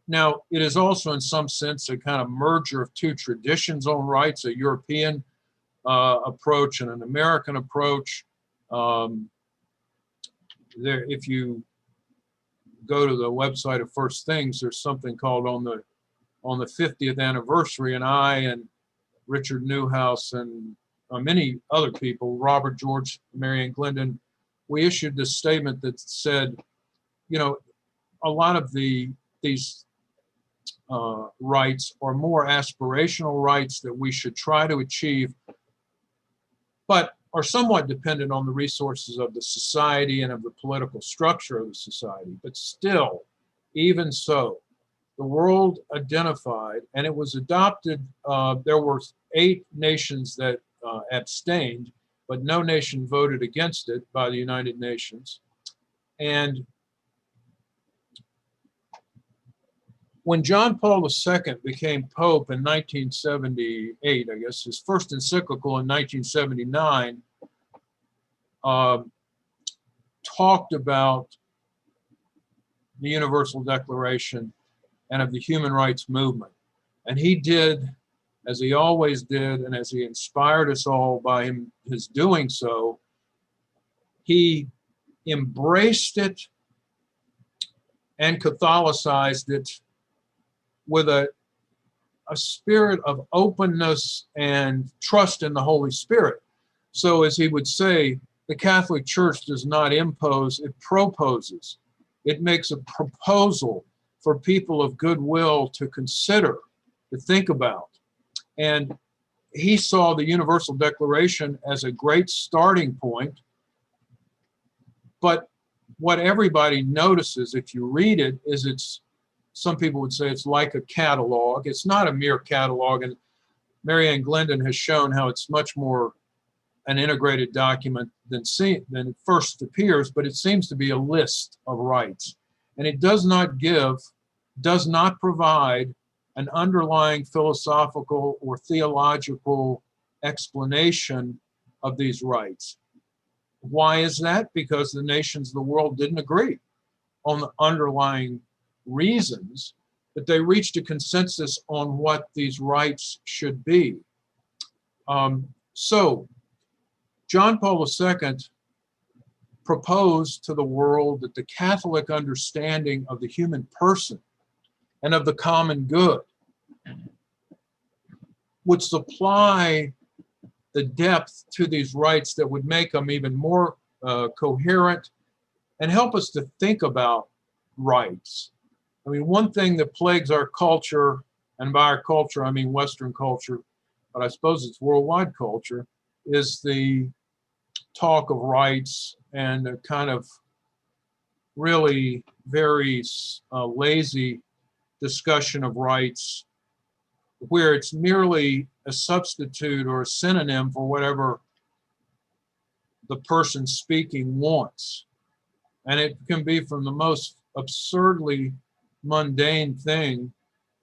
Now, it is also in some sense a kind of merger of two traditions on rights, a European approach and an American approach. If you go to the website of First Things, there's something called on the 50th anniversary, and I and Richard Newhouse and many other people, Robert George, Marianne Glendon, we issued this statement that said, you know, a lot of these rights are more aspirational rights that we should try to achieve, but are somewhat dependent on the resources of the society and of the political structure of the society. But still, even so, the world identified, and it was adopted, there were 8 nations that abstained, but no nation voted against it by the United Nations. And when John Paul II became Pope in 1978, I guess, his first encyclical in 1979, talked about the Universal Declaration and of the human rights movement. And he did, as he always did, and as he inspired us all by his doing so, he embraced it and Catholicized it with a spirit of openness and trust in the Holy Spirit. So as he would say, the Catholic Church does not impose, it proposes. It makes a proposal for people of goodwill to consider, to think about. And he saw the Universal Declaration as a great starting point. But what everybody notices if you read it is some people would say it's like a catalog. It's not a mere catalog. And Marianne Glendon has shown how it's much more an integrated document than it first appears, but it seems to be a list of rights. And it does not provide an underlying philosophical or theological explanation of these rights. Why is that? Because the nations of the world didn't agree on the underlying reasons, but they reached a consensus on what these rights should be. So John Paul II propose to the world that the Catholic understanding of the human person and of the common good would supply the depth to these rights that would make them even more coherent and help us to think about rights. I mean, one thing that plagues our culture, and by our culture, I mean Western culture, but I suppose it's worldwide culture, is the talk of rights and a kind of really very lazy discussion of rights, where it's merely a substitute or a synonym for whatever the person speaking wants. And it can be from the most absurdly mundane thing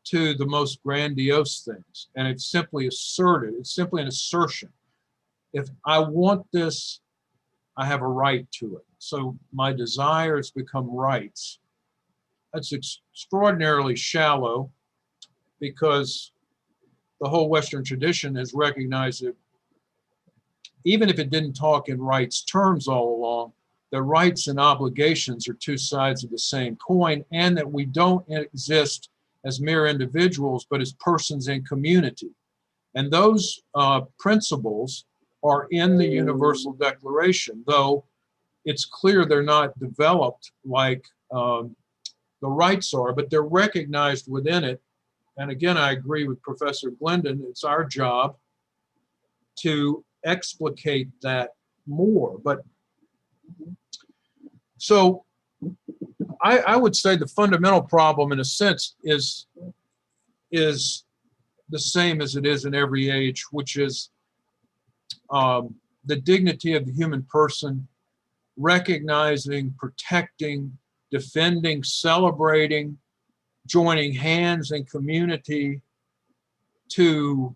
to the most grandiose things. And it's simply asserted, it's simply an assertion. If I want this, I have a right to it. So my desires become rights. That's extraordinarily shallow, because the whole Western tradition has recognized that even if it didn't talk in rights terms all along, the rights and obligations are two sides of the same coin, and that we don't exist as mere individuals, but as persons in community. And those principles are in the Universal Declaration, though it's clear they're not developed like the rights are, but they're recognized within it. And again, I agree with Professor Glendon, it's our job to explicate that more. But so I would say the fundamental problem, in a sense, is the same as it is in every age, which is the dignity of the human person, recognizing, protecting, defending, celebrating, joining hands in community to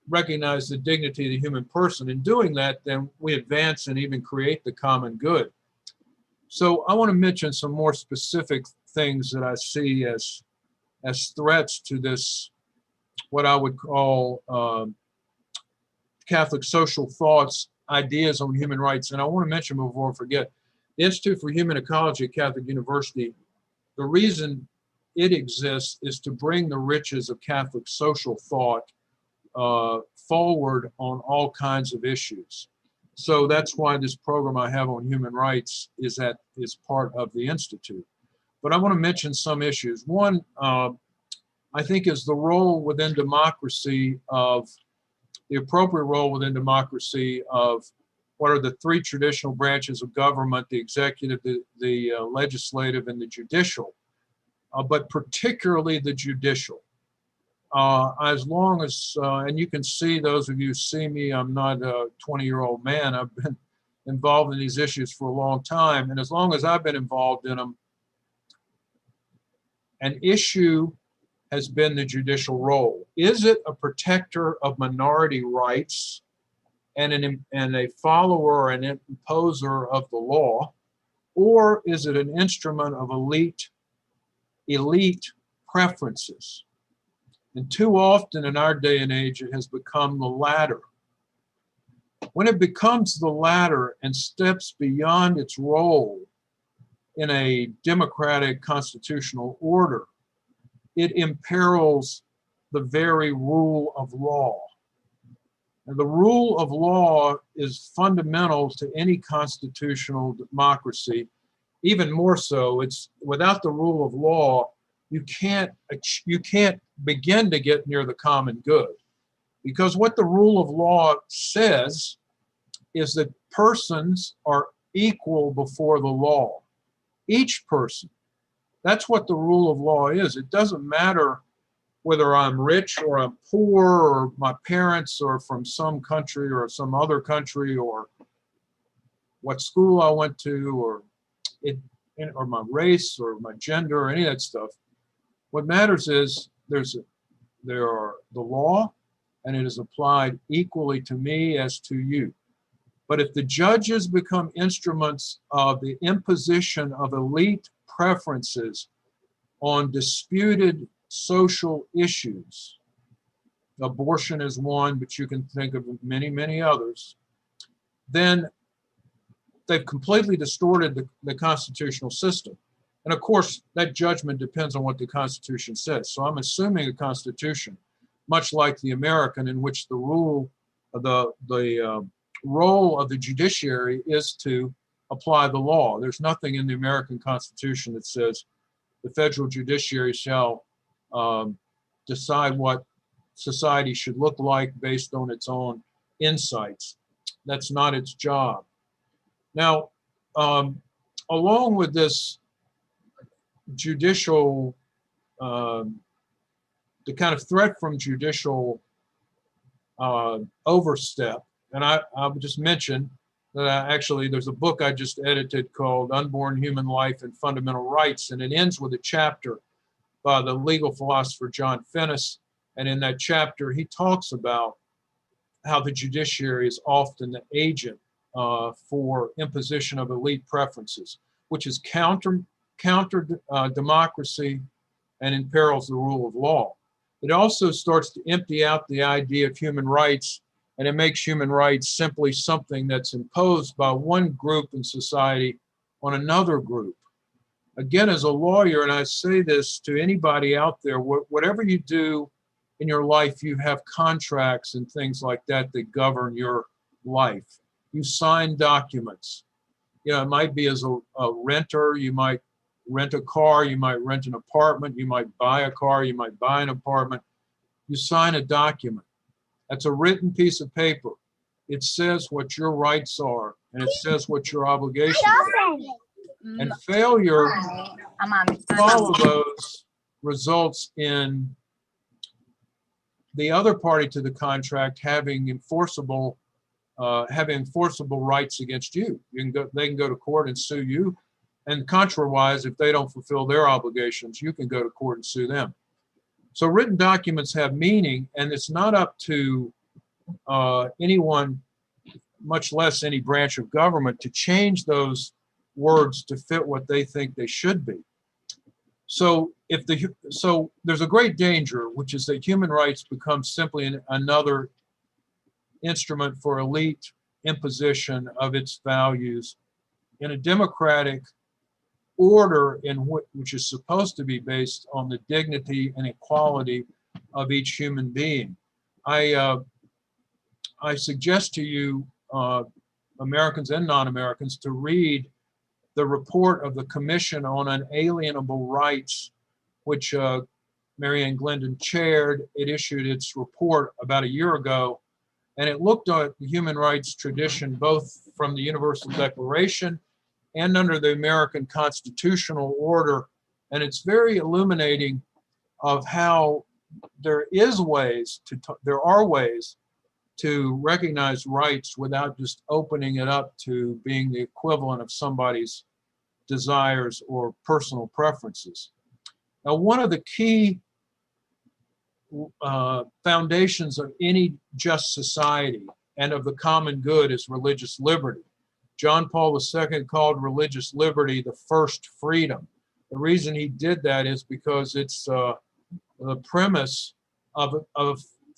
recognize the dignity of the human person. In doing that, then we advance and even create the common good. So I want to mention some more specific things that I see as threats to this, what I would call Catholic social thoughts, ideas on human rights. And I want to mention before I forget, the Institute for Human Ecology at Catholic University, the reason it exists is to bring the riches of Catholic social thought forward on all kinds of issues. So that's why this program I have on human rights is part of the Institute. But I want to mention some issues. One, I think, is the role within democracy of, the appropriate role within democracy of what are the three traditional branches of government: the executive, the legislative, and the judicial, but particularly the judicial. As long as, and you can see, those of you who see me, I'm not a 20-year-old man. I've been involved in these issues for a long time. And as long as I've been involved in them, an issue has been the judicial role. Is it a protector of minority rights and a follower and imposer of the law? Or is it an instrument of elite preferences? And too often in our day and age, it has become the latter. When it becomes the latter and steps beyond its role in a democratic constitutional order, it imperils the very rule of law. And the rule of law is fundamental to any constitutional democracy. Even more so, it's without the rule of law, you can't begin to get near the common good. Because what the rule of law says is that persons are equal before the law. Each person. That's what the rule of law is. It doesn't matter whether I'm rich or I'm poor, or my parents are from some country or some other country, or what school I went to, or my race or my gender, or any of that stuff. What matters is there are the law, and it is applied equally to me as to you. But if the judges become instruments of the imposition of elite preferences on disputed social issues, abortion is one, but you can think of many, many others, then they've completely distorted the constitutional system. And of course, that judgment depends on what the Constitution says. So I'm assuming a constitution, much like the American, in which the role of the judiciary is to apply the law. There's nothing in the American Constitution that says the federal judiciary shall decide what society should look like based on its own insights. That's not its job. Now, along with this judicial, the kind of threat from judicial overstep, and I would just mention that actually there's a book I just edited called Unborn Human Life and Fundamental Rights, and it ends with a chapter by the legal philosopher John Finnis. And in that chapter, he talks about how the judiciary is often the agent for imposition of elite preferences, which is counter democracy and imperils the rule of law. It also starts to empty out the idea of human rights, and it makes human rights simply something that's imposed by one group in society on another group. Again, as a lawyer, and I say this to anybody out there, whatever you do in your life, you have contracts and things like that that govern your life. You sign documents. You know, it might be as a renter, you might rent a car, you might rent an apartment, you might buy a car, you might buy an apartment. You sign a document. That's a written piece of paper. It says what your rights are, and it says what your obligations are. And failure to follow those results in the other party to the contract having enforceable rights against you. They can go to court and sue you. And contrariwise, if they don't fulfill their obligations, you can go to court and sue them. So written documents have meaning, and it's not up to anyone, much less any branch of government, to change those words to fit what they think they should be. So there's a great danger, which is that human rights become simply another instrument for elite imposition of its values in a democratic order which is supposed to be based on the dignity and equality of each human being. I suggest to you, Americans and non-Americans, to read the report of the Commission on Unalienable Rights, which Marianne Glendon chaired. It issued its report about a year ago, and it looked at the human rights tradition both from the Universal Declaration and under the American constitutional order. And it's very illuminating of how there are ways to recognize rights without just opening it up to being the equivalent of somebody's desires or personal preferences. Now, one of the key foundations of any just society and of the common good is religious liberty. John Paul II called religious liberty the first freedom. The reason he did that is because it's the premise of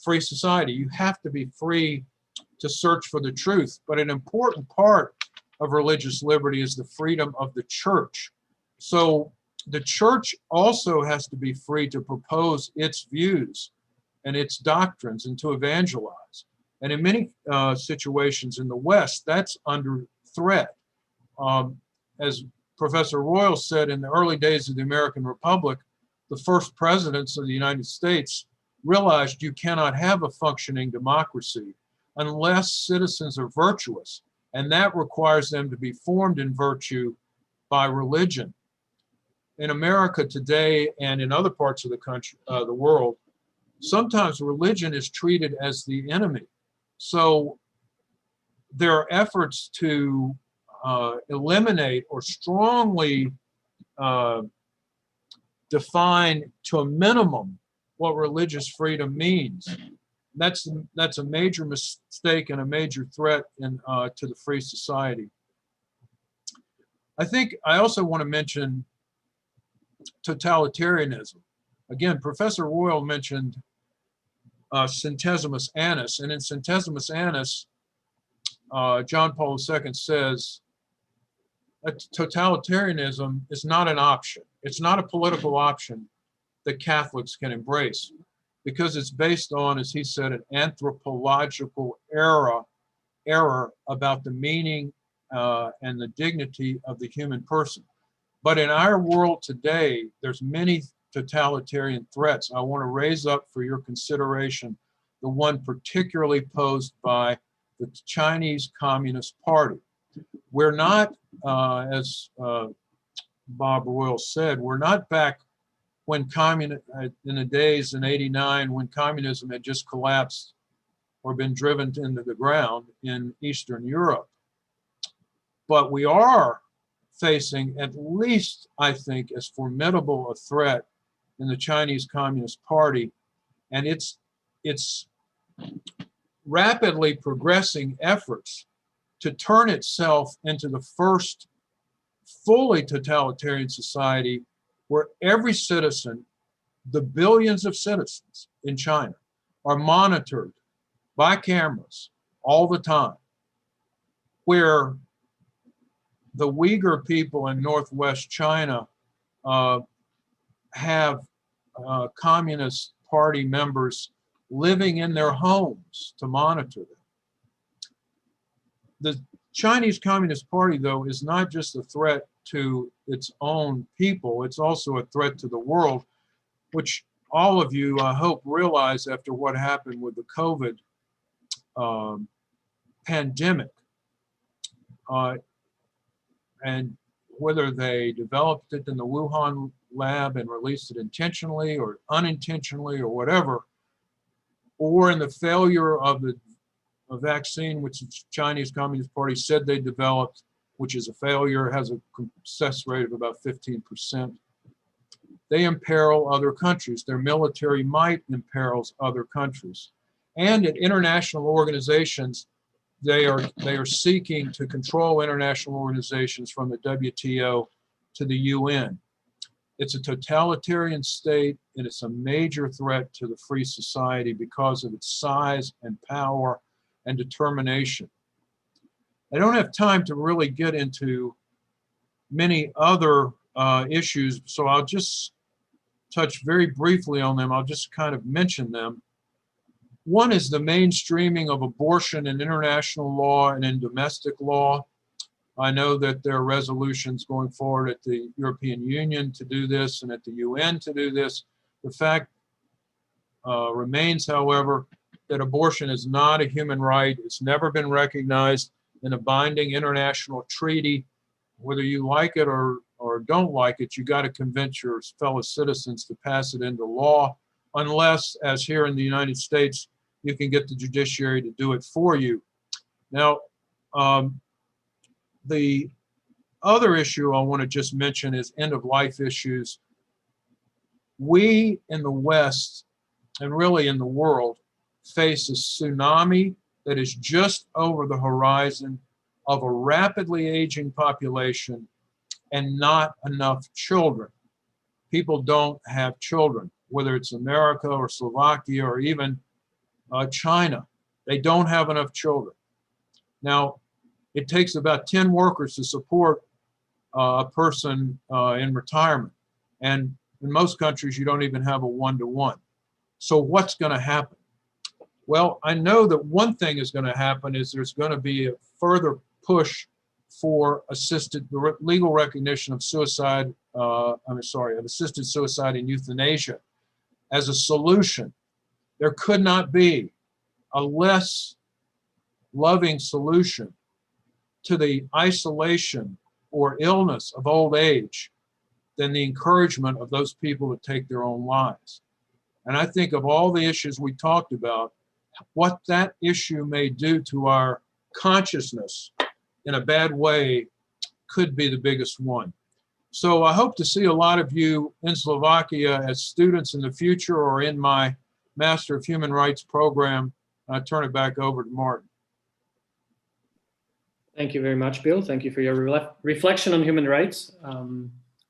free society. You have to be free to search for the truth, but an important part of religious liberty is the freedom of the church. So the church also has to be free to propose its views and its doctrines and to evangelize. And in many situations in the West, that's under threat. As Professor Royal said, in the early days of the American Republic, the first presidents of the United States realized you cannot have a functioning democracy unless citizens are virtuous, and that requires them to be formed in virtue by religion. In America today and in other parts of the country, the world, sometimes religion is treated as the enemy. So there are efforts to eliminate or strongly define to a minimum what religious freedom means. That's a major mistake and a major threat to the free society. I think I also want to mention totalitarianism. Again, Professor Royal mentioned Centesimus Annus, and in Centesimus Annus, John Paul II says totalitarianism is not an option. It's not a political option that Catholics can embrace because it's based on, as he said, an anthropological error about the meaning and the dignity of the human person. But in our world today, there's many totalitarian threats. I want to raise up for your consideration the one particularly posed by the Chinese Communist Party. We're not, as Bob Royal said, we're not back when in the days in '89 when communism had just collapsed or been driven into the ground in Eastern Europe. But we are facing at least, I think, as formidable a threat in the Chinese Communist Party, and its rapidly progressing efforts to turn itself into the first fully totalitarian society where every citizen, the billions of citizens in China, are monitored by cameras all the time, where the Uyghur people in Northwest China have Communist Party members living in their homes to monitor them. The Chinese Communist Party, though, is not just a threat to its own people, it's also a threat to the world, which all of you, I hope, realize after what happened with the COVID pandemic. And whether they developed it in the Wuhan lab and released it intentionally or unintentionally or whatever, or in the failure of the vaccine, which the Chinese Communist Party said they developed, which is a failure, has a success rate of about 15%. They imperil other countries. Their military might imperils other countries. And at international organizations, they are seeking to control international organizations from the WTO to the UN. It's a totalitarian state, and it's a major threat to the free society because of its size and power and determination. I don't have time to really get into many other issues, so I'll just touch very briefly on them. I'll just kind of mention them. One is the mainstreaming of abortion in international law and in domestic law. I know that there are resolutions going forward at the European Union to do this and at the UN to do this. The fact remains, however, that abortion is not a human right. It's never been recognized in a binding international treaty. Whether you like it or don't like it, you got to convince your fellow citizens to pass it into law, unless, as here in the United States, you can get the judiciary to do it for you. Now, the other issue I want to just mention is end-of-life issues. We in the West, and really in the world, face a tsunami that is just over the horizon of a rapidly aging population and not enough children. People don't have children, whether it's America or Slovakia or even China. They don't have enough children. Now, it takes about 10 workers to support a person in retirement. And in most countries, you don't even have a one-to-one. So what's going to happen? Well, I know that one thing is going to happen is there's going to be a further push for legal recognition of suicide, of assisted suicide and euthanasia as a solution. There could not be a less loving solution to the isolation or illness of old age than the encouragement of those people to take their own lives. And I think of all the issues we talked about, what that issue may do to our consciousness in a bad way could be the biggest one. So I hope to see a lot of you in Slovakia as students in the future or in my Master of Human Rights program. I turn it back over to Martin. Thank you very much, Bill. Thank you for your reflection on human rights.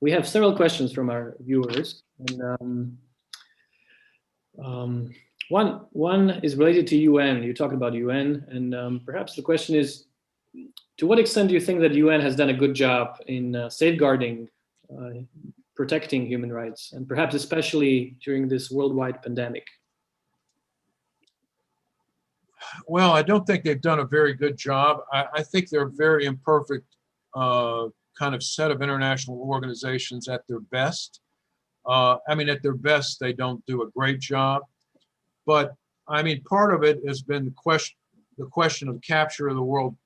We have several questions from our viewers. And, one is related to UN. You talked about UN, and perhaps the question is, to what extent do you think that the UN has done a good job in safeguarding, protecting human rights, and perhaps especially during this worldwide pandemic? Well, I don't think they've done a very good job. I think they're a very imperfect kind of set of international organizations at their best. I mean, at their best, they don't do a great job. But I mean, part of it has been the question of capture of the World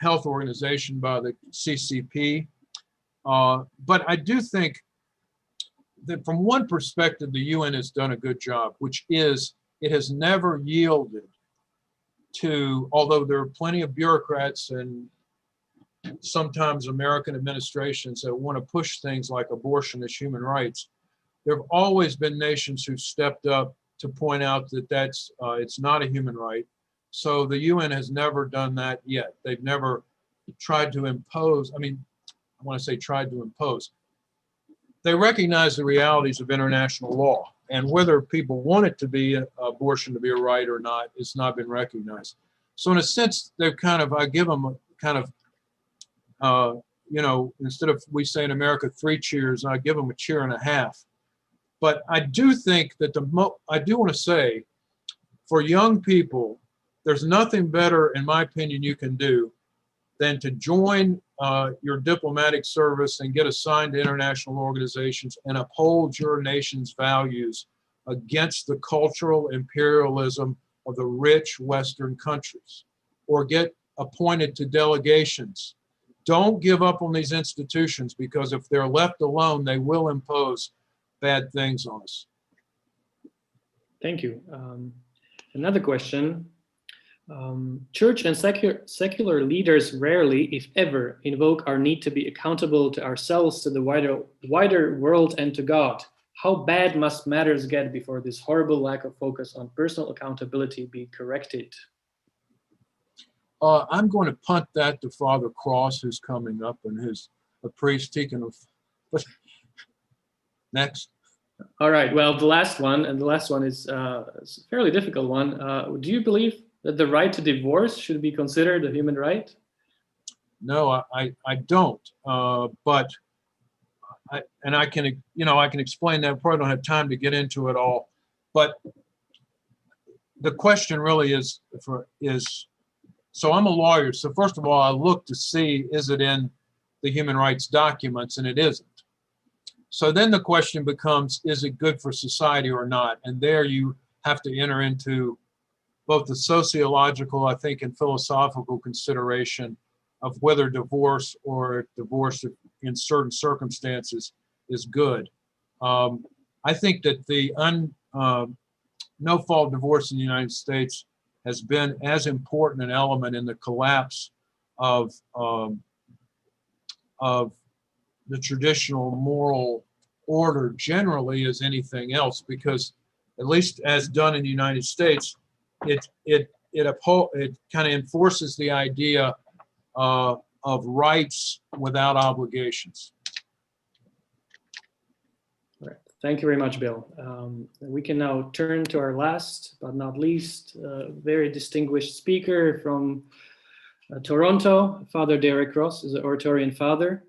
Health Organization by the CCP. But I do think that from one perspective, the UN has done a good job, which is it has never yielded to, although there are plenty of bureaucrats and sometimes American administrations that want to push things like abortion as human rights, there have always been nations who've stepped up to point out that it's not a human right. So the UN has never done that yet. They've never tried to impose, I mean, I want to say tried to impose. They recognize the realities of international law, and whether people want it to be abortion to be a right or not, it's not been recognized. So in a sense, they've kind of, I give them a kind of, you know, instead of we say in America 3 cheers, I give them a cheer and a half. But I do think that I do want to say, for young people, there's nothing better, in my opinion, you can do than to join your diplomatic service and get assigned to international organizations and uphold your nation's values against the cultural imperialism of the rich Western countries, or get appointed to delegations. Don't give up on these institutions, because if they're left alone, they will impose bad things on us. Thank you. Another question. Church and secular leaders rarely, if ever, invoke our need to be accountable to ourselves, to the wider world, and to God. How bad must matters get before this horrible lack of focus on personal accountability be corrected? I'm going to punt that to Father Cross, who's coming up, and who's a priest. He can. Next. All right. Well, the last one is a fairly difficult one. Do you believe that the right to divorce should be considered a human right? No, I don't. But I can, you know, I can explain that. Probably don't have time to get into it all. But the question really is, so I'm a lawyer. So first of all, I look to see, is it in the human rights documents? And it isn't. So then the question becomes, is it good for society or not? And there you have to enter into both the sociological, I think, and philosophical consideration of whether divorce or divorce in certain circumstances is good. I think that the no-fault divorce in the United States has been as important an element in the collapse of the traditional moral order generally as anything else, because at least as done in the United States, it kind of enforces the idea of rights without obligations. All right. Thank you very much, Bill. We can now turn to our last but not least very distinguished speaker from Toronto. Father Derek Ross is an Oratorian father.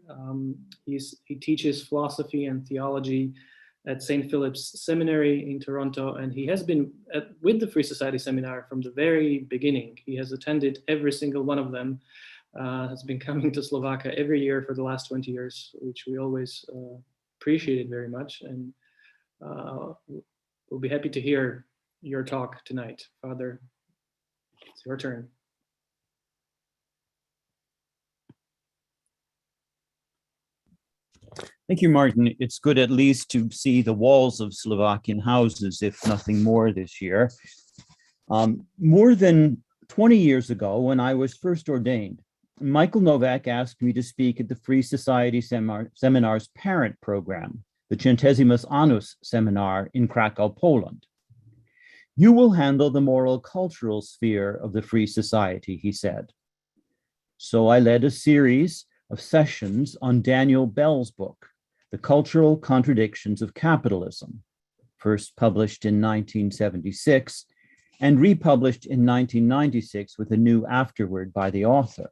He teaches philosophy and theology at St. Philip's Seminary in Toronto, and he has been with the Free Society Seminar from the very beginning. He has attended every single one of them, has been coming to Slovakia every year for the last 20 years, which we always appreciated very much. And we'll be happy to hear your talk tonight. Father, it's your turn. Thank you, Martin. It's good at least to see the walls of Slovakian houses, if nothing more this year. More than 20 years ago, when I was first ordained, Michael Novak asked me to speak at the Free Society Seminar's parent program, the Centesimus Annus Seminar in Krakow, Poland. You will handle the moral cultural sphere of the Free Society, he said. So I led a series of sessions on Daniel Bell's book, The Cultural Contradictions of Capitalism, first published in 1976 and republished in 1996 with a new afterword by the author.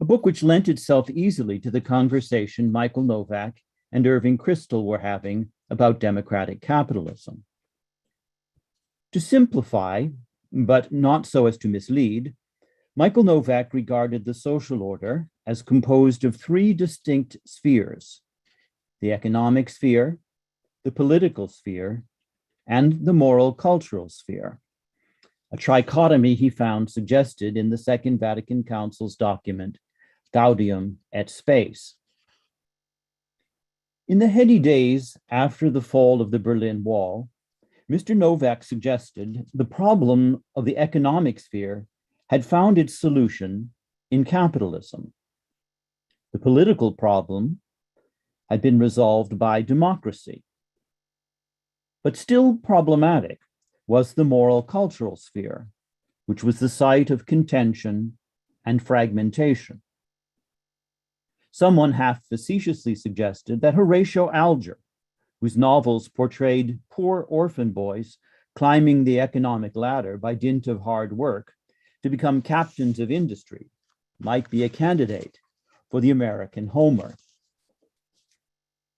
a book which lent itself easily to the conversation Michael Novak and Irving Kristol were having about democratic capitalism. To simplify, but not so as to mislead, Michael Novak regarded the social order as composed of three distinct spheres: the economic sphere, the political sphere, and the moral cultural sphere, a trichotomy he found suggested in the Second Vatican Council's document, Gaudium et Spes. In the heady days after the fall of the Berlin Wall, Mr. Novak suggested the problem of the economic sphere had found its solution in capitalism. The political problem had been resolved by democracy. But still problematic was the moral cultural sphere, which was the site of contention and fragmentation. Someone half facetiously suggested that Horatio Alger, whose novels portrayed poor orphan boys climbing the economic ladder by dint of hard work to become captains of industry, might be a candidate for the American Homer.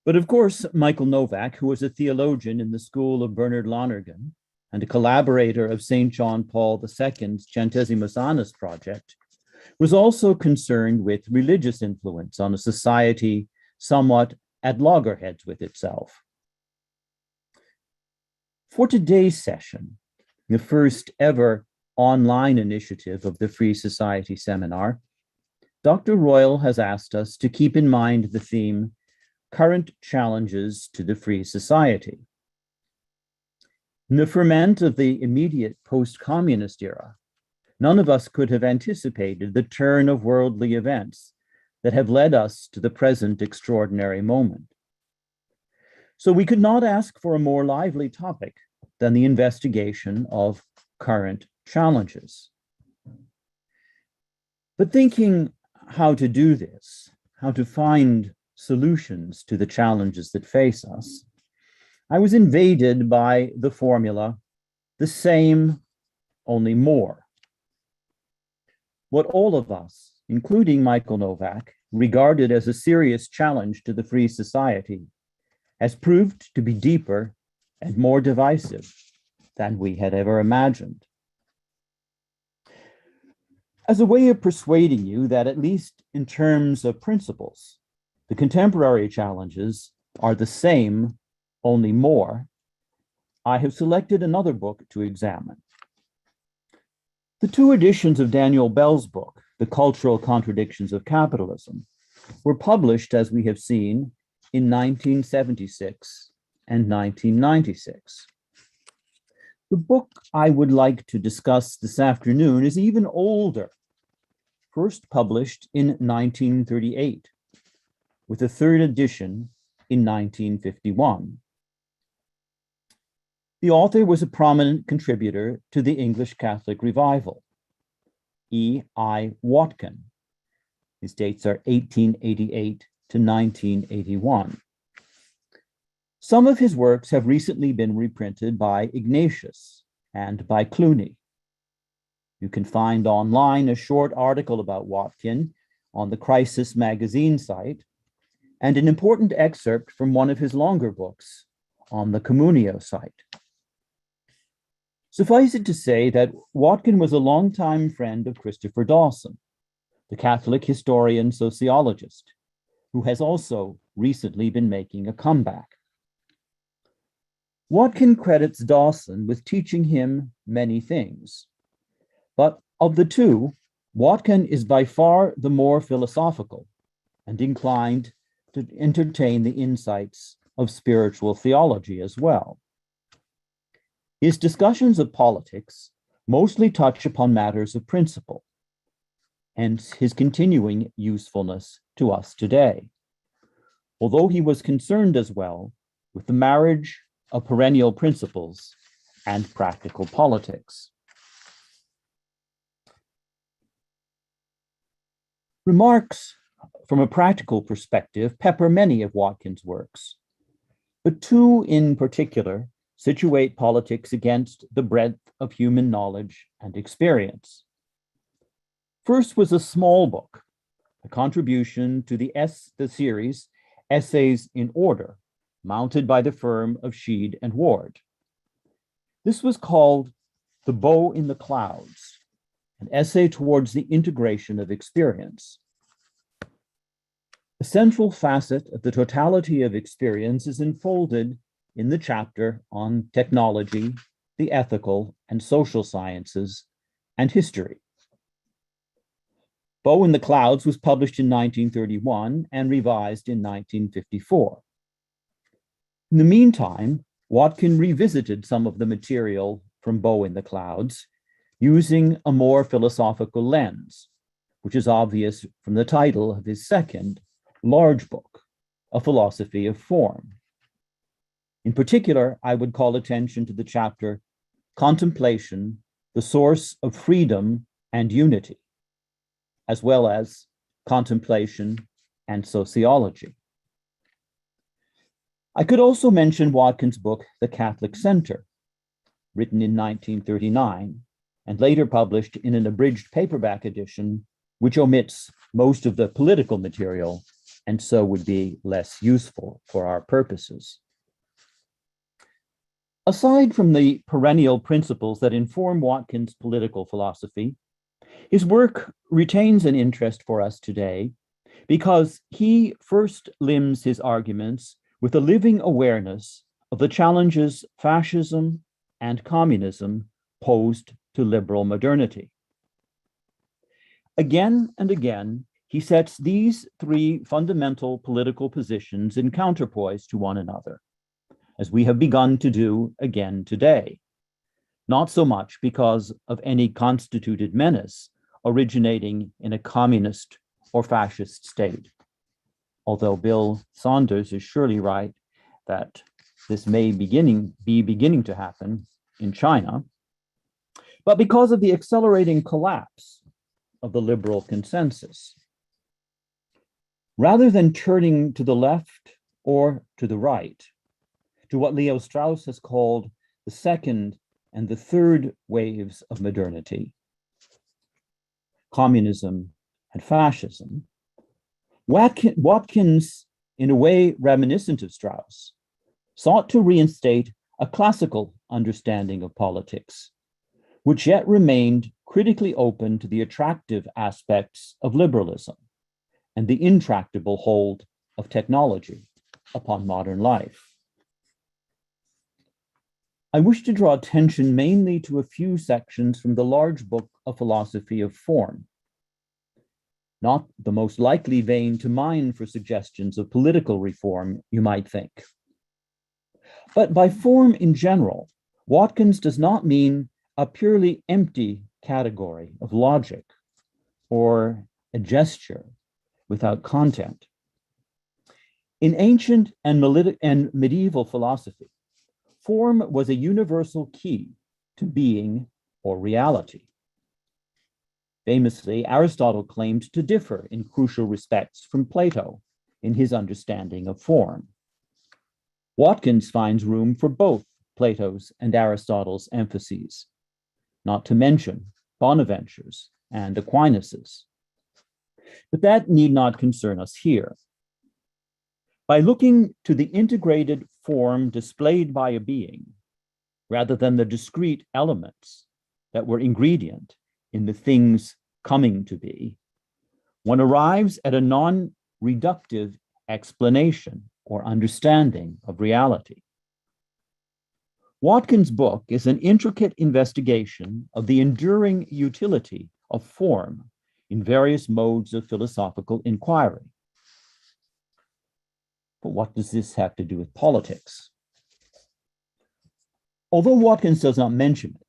But of course, Michael Novak, who was a theologian in the school of Bernard Lonergan and a collaborator of St. John Paul II's Centesimus Annus project, was also concerned with religious influence on a society somewhat at loggerheads with itself. For today's session, the first ever online initiative of the Free Society Seminar, Dr. Royal has asked us to keep in mind the theme, Current Challenges to the Free Society. In the ferment of the immediate post-communist era, none of us could have anticipated the turn of worldly events that have led us to the present extraordinary moment. So we could not ask for a more lively topic than the investigation of current challenges. But thinking how to do this, how to find solutions to the challenges that face us, I was invaded by the formula, the same, only more. What all of us, including Michael Novak, regarded as a serious challenge to the Free Society has proved to be deeper and more divisive than we had ever imagined. As a way of persuading you that, at least in terms of principles, the contemporary challenges are the same, only more, I have selected another book to examine. The two editions of Daniel Bell's book, The Cultural Contradictions of Capitalism, were published, as we have seen, in 1976 and 1996. The book I would like to discuss this afternoon is even older, first published in 1938, with a third edition in 1951. The author was a prominent contributor to the English Catholic Revival, E.I. Watkin. His dates are 1888 to 1981. Some of his works have recently been reprinted by Ignatius and by Clooney. You can find online a short article about Watkin on the Crisis magazine site, and an important excerpt from one of his longer books on the Communio site. Suffice it to say that Watkin was a longtime friend of Christopher Dawson, the Catholic historian sociologist, who has also recently been making a comeback. Watkin credits Dawson with teaching him many things, but of the two, Watkin is by far the more philosophical and inclined to entertain the insights of spiritual theology as well. His discussions of politics mostly touch upon matters of principle, hence his continuing usefulness to us today, although he was concerned as well with the marriage of perennial principles and practical politics. Remarks from a practical perspective pepper many of Watkin's works, but two in particular situate politics against the breadth of human knowledge and experience. First was a small book, a contribution to the series Essays in Order, mounted by the firm of Sheed and Ward. This was called The Bow in the Clouds, an essay towards the integration of experience. A central facet of the totality of experience is enfolded in the chapter on technology, the ethical and social sciences, and history. Bow in the Clouds was published in 1931 and revised in 1954. In the meantime, Watkin revisited some of the material from Bow in the Clouds using a more philosophical lens, which is obvious from the title of his second large book, A Philosophy of Form. In particular, I would call attention to the chapter Contemplation, the Source of Freedom and Unity, as well as Contemplation and Sociology. I could also mention Watkin's book, The Catholic Center, written in 1939 and later published in an abridged paperback edition, which omits most of the political material and so would be less useful for our purposes. Aside from the perennial principles that inform Watkin's political philosophy, his work retains an interest for us today because he first limbs his arguments with a living awareness of the challenges fascism and communism posed to liberal modernity. Again and again, he sets these three fundamental political positions in counterpoise to one another, as we have begun to do again today, not so much because of any constituted menace originating in a communist or fascist state, although Bill Saunders is surely right that this may be beginning to happen in China, but because of the accelerating collapse of the liberal consensus. Rather than turning to the left or to the right, to what Leo Strauss has called the second and the third waves of modernity, communism and fascism, Watkins, in a way reminiscent of Strauss, sought to reinstate a classical understanding of politics, which yet remained critically open to the attractive aspects of liberalism and the intractable hold of technology upon modern life. I wish to draw attention mainly to a few sections from the large book, A Philosophy of Form, not the most likely vein to mine for suggestions of political reform, you might think. But by form in general, Watkins does not mean a purely empty category of logic or a gesture without content. In ancient and medieval philosophy, form was a universal key to being or reality. Famously, Aristotle claimed to differ in crucial respects from Plato in his understanding of form. Watkins finds room for both Plato's and Aristotle's emphases, not to mention Bonaventure's and Aquinas's. But that need not concern us here. By looking to the integrated form displayed by a being, rather than the discrete elements that were ingredient in the things coming to be, one arrives at a non-reductive explanation or understanding of reality. Watkins' book is an intricate investigation of the enduring utility of form in various modes of philosophical inquiry. But what does this have to do with politics? Although Watkins does not mention it,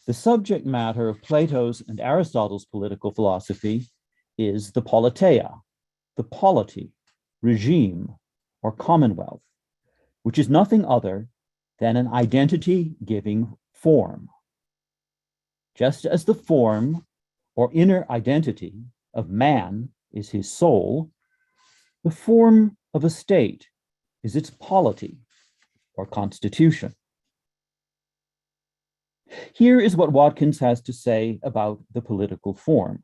the subject matter of Plato's and Aristotle's political philosophy is the politeia, the polity, regime, or commonwealth, which is nothing other than an identity-giving form. Just as the form or inner identity of man is his soul, the form of a state is its polity or constitution. Here is what Watkins has to say about the political form.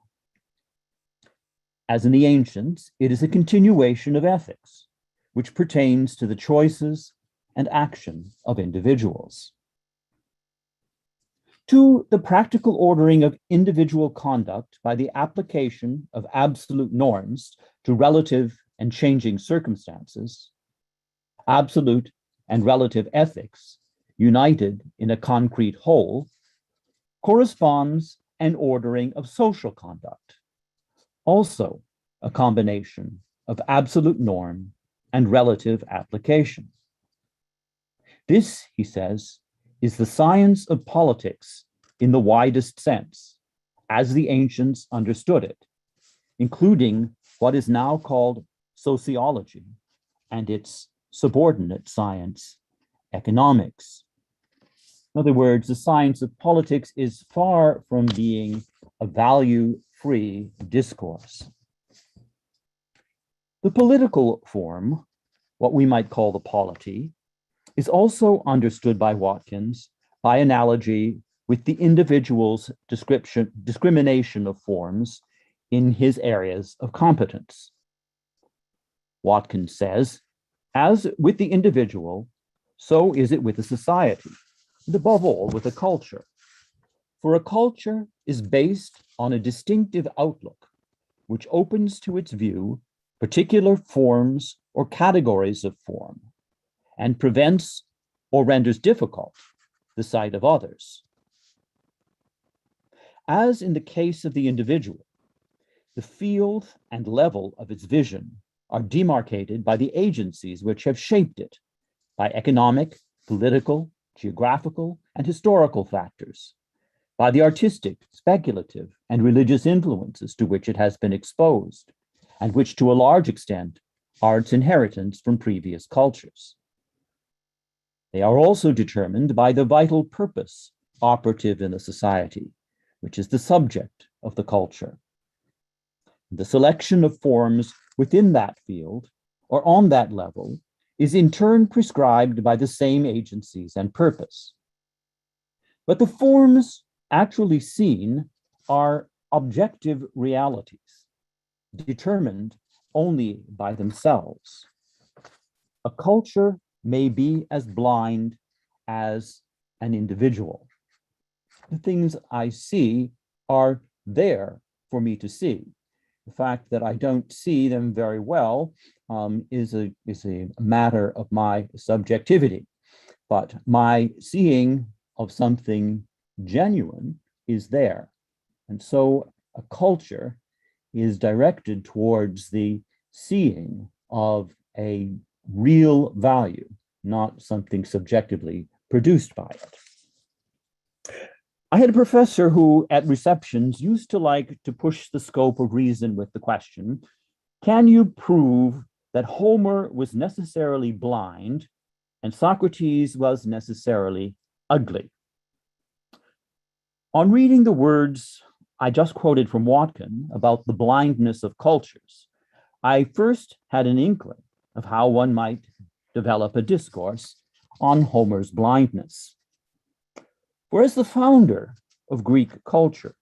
As in the ancients, it is a continuation of ethics, which pertains to the choices and action of individuals. To the practical ordering of individual conduct by the application of absolute norms to relative and changing circumstances, absolute and relative ethics, united in a concrete whole, corresponds an ordering of social conduct, also a combination of absolute norm and relative application. This, he says, is the science of politics in the widest sense, as the ancients understood it, including what is now called sociology and its subordinate science, economics. In other words, the science of politics is far from being a value-free discourse. The political form, what we might call the polity, is also understood by Watkins by analogy with the individual's discrimination of forms in his areas of competence. Watkins says, as with the individual, so is it with a society, and above all with a culture. For a culture is based on a distinctive outlook, which opens to its view particular forms or categories of form, and prevents or renders difficult the sight of others. As in the case of the individual, the field and level of its vision are demarcated by the agencies which have shaped it, by economic, political, geographical, and historical factors, by the artistic, speculative, and religious influences to which it has been exposed, and which to a large extent are its inheritance from previous cultures. They are also determined by the vital purpose operative in the society, which is the subject of the culture. The selection of forms within that field or on that level is in turn prescribed by the same agencies and purpose. But the forms actually seen are objective realities, determined only by themselves. A culture may be as blind as an individual. The things I see are there for me to see. The fact that I don't see them very well is a matter of my subjectivity, but my seeing of something genuine is there. And so a culture is directed towards the seeing of a real value, not something subjectively produced by it. I had a professor who at receptions used to like to push the scope of reason with the question, can you prove that Homer was necessarily blind and Socrates was necessarily ugly? On reading the words I just quoted from Watkin about the blindness of cultures, I first had an inkling of how one might develop a discourse on Homer's blindness. For as the founder of Greek culture,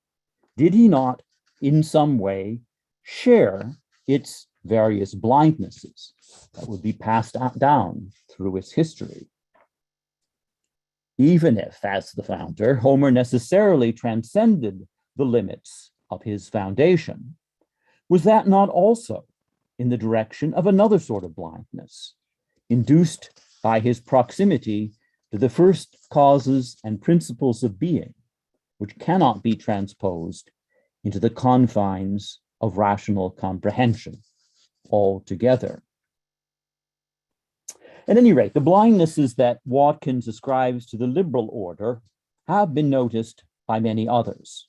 did he not in some way share its various blindnesses that would be passed down through its history? Even if, as the founder, Homer necessarily transcended the limits of his foundation, was that not also in the direction of another sort of blindness, induced by his proximity to the first causes and principles of being, which cannot be transposed into the confines of rational comprehension altogether? At any rate, the blindnesses that Watkins ascribes to the liberal order have been noticed by many others.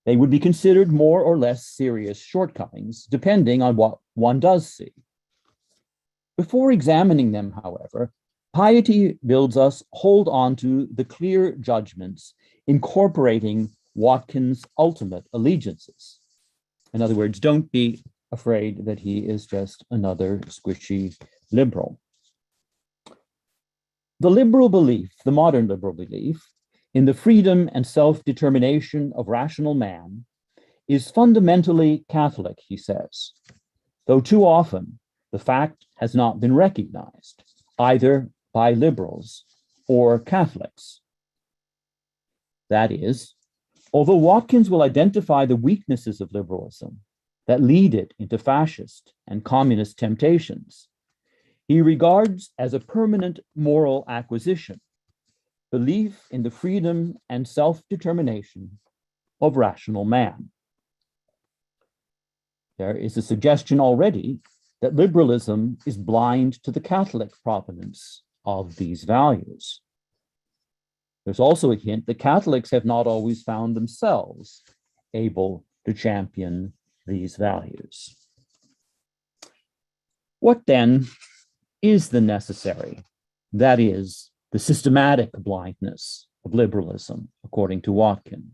They would be considered more or less serious shortcomings, depending on what one does see. Before examining them, however, piety builds us hold on to the clear judgments incorporating Watkins' ultimate allegiances. In other words, don't be afraid that he is just another squishy liberal. The liberal belief, the modern liberal belief, in the freedom and self-determination of rational man is fundamentally Catholic, he says, though too often the fact has not been recognized, either by liberals or Catholics. That is, although Watkins will identify the weaknesses of liberalism that lead it into fascist and communist temptations, he regards as a permanent moral acquisition belief in the freedom and self-determination of rational man. There is a suggestion already that liberalism is blind to the Catholic provenance of these values. There's also a hint that Catholics have not always found themselves able to champion these values. What then is the necessary, that is, the systematic blindness of liberalism, according to Watkins?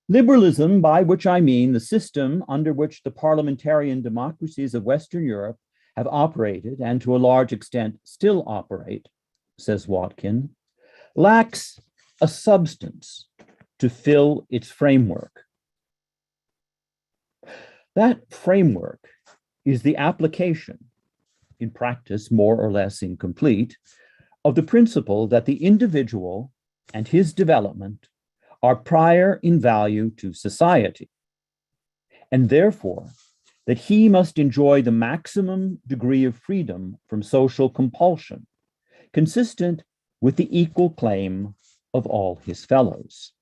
Liberalism, by which I mean the system under which the parliamentarian democracies of Western Europe have operated and to a large extent still operate, says Watkins, lacks a substance to fill its framework. That framework is the application, in practice more or less incomplete, of the principle that the individual and his development are prior in value to society, and therefore that he must enjoy the maximum degree of freedom from social compulsion, consistent with the equal claim of all his fellows.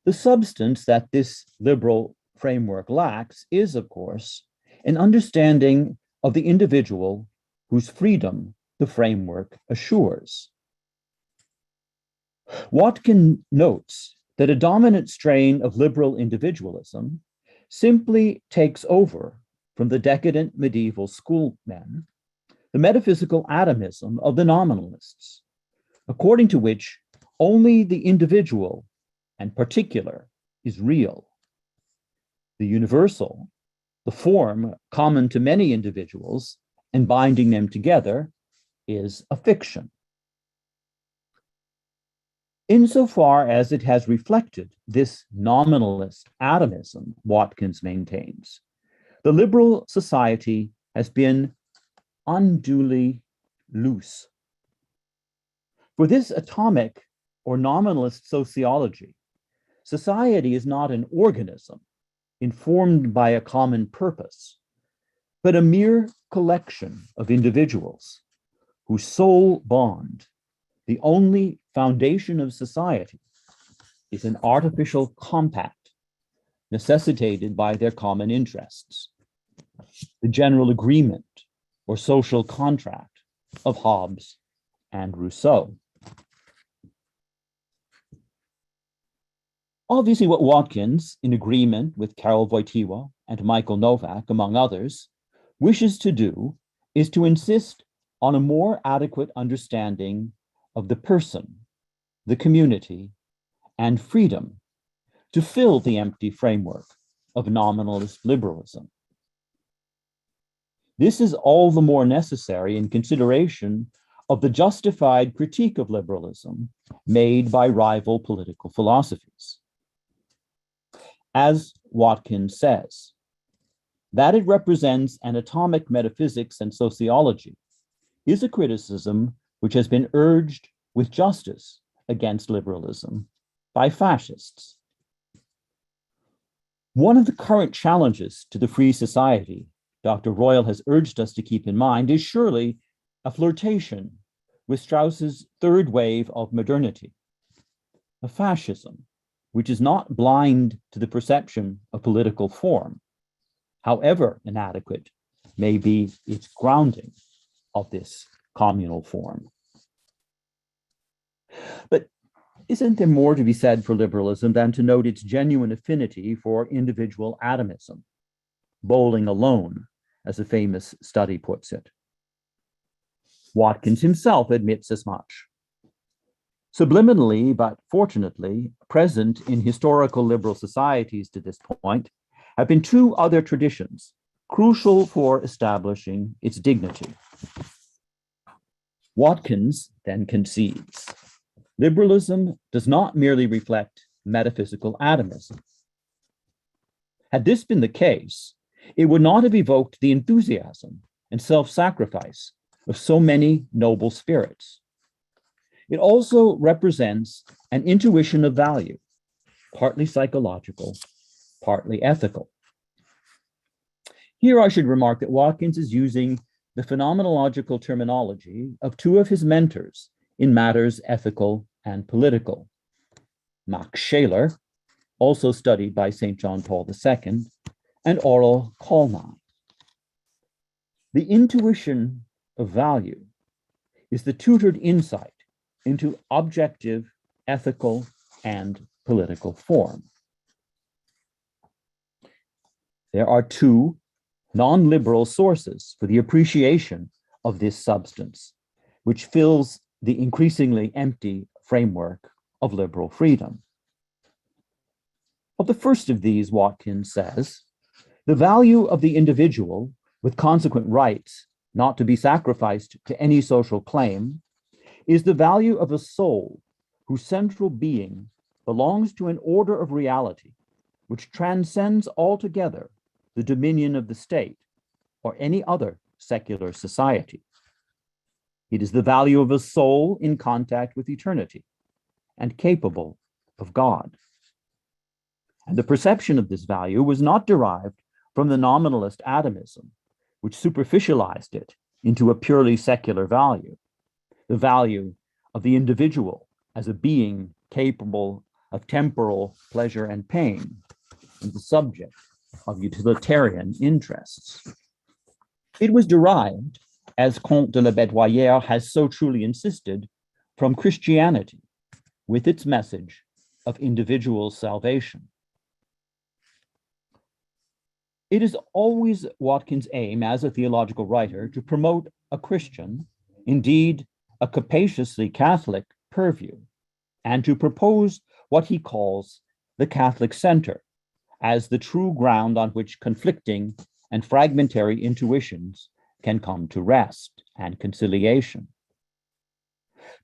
The substance that this liberal framework lacks is, of course, an understanding of the individual whose freedom the framework assures. Watkins notes that a dominant strain of liberal individualism simply takes over from the decadent medieval schoolmen the metaphysical atomism of the nominalists, according to which only the individual and particular is real. The universal, the form common to many individuals and binding them together, is a fiction. Insofar as it has reflected this nominalist atomism, Watkins maintains, the liberal society has been unduly loose. For this atomic or nominalist sociology, society is not an organism informed by a common purpose, but a mere collection of individuals whose sole bond, the only foundation of society, is an artificial compact necessitated by their common interests, the general agreement or social contract of Hobbes and Rousseau. Obviously, what Watkins, in agreement with Karol Wojtyła and Michael Novak, among others, wishes to do is to insist on a more adequate understanding of the person, the community, and freedom to fill the empty framework of nominalist liberalism. This is all the more necessary in consideration of the justified critique of liberalism made by rival political philosophies. As Watkins says, that it represents an atomic metaphysics and sociology is a criticism which has been urged with justice against liberalism by fascists. One of the current challenges to the free society Dr. Royal has urged us to keep in mind is surely a flirtation with Strauss's third wave of modernity, a fascism which is not blind to the perception of political form, however inadequate may be its grounding of this communal form. But isn't there more to be said for liberalism than to note its genuine affinity for individual atomism, bowling alone, as a famous study puts it? Watkins himself admits as much. Subliminally, but fortunately, present in historical liberal societies to this point have been two other traditions crucial for establishing its dignity. Watkins then concedes Liberalism does not merely reflect metaphysical atomism. Had this been the case, it would not have evoked the enthusiasm and self-sacrifice of so many noble spirits. It also represents an intuition of value, partly psychological, partly ethical. Here I should remark that Watkins is using the phenomenological terminology of two of his mentors in matters ethical and political. Max Scheler, also studied by St. John Paul II, and Aurel Colman. The intuition of value is the tutored insight into objective, ethical, and political form. There are two non-liberal sources for the appreciation of this substance, which fills the increasingly empty framework of liberal freedom. Of the first of these, Watkins says, the value of the individual with consequent rights not to be sacrificed to any social claim is the value of a soul whose central being belongs to an order of reality which transcends altogether the dominion of the state or any other secular society. It is the value of a soul in contact with eternity and capable of God. And the perception of this value was not derived from the nominalist atomism, which superficialized it into a purely secular value, the value of the individual as a being capable of temporal pleasure and pain, and the subject of utilitarian interests. It was derived, as Comte de la Bédoyère has so truly insisted, from Christianity, with its message of individual salvation. It is always Watkins' aim as a theological writer to promote a Christian, indeed a capaciously Catholic purview, and to propose what he calls the Catholic center as the true ground on which conflicting and fragmentary intuitions can come to rest and conciliation.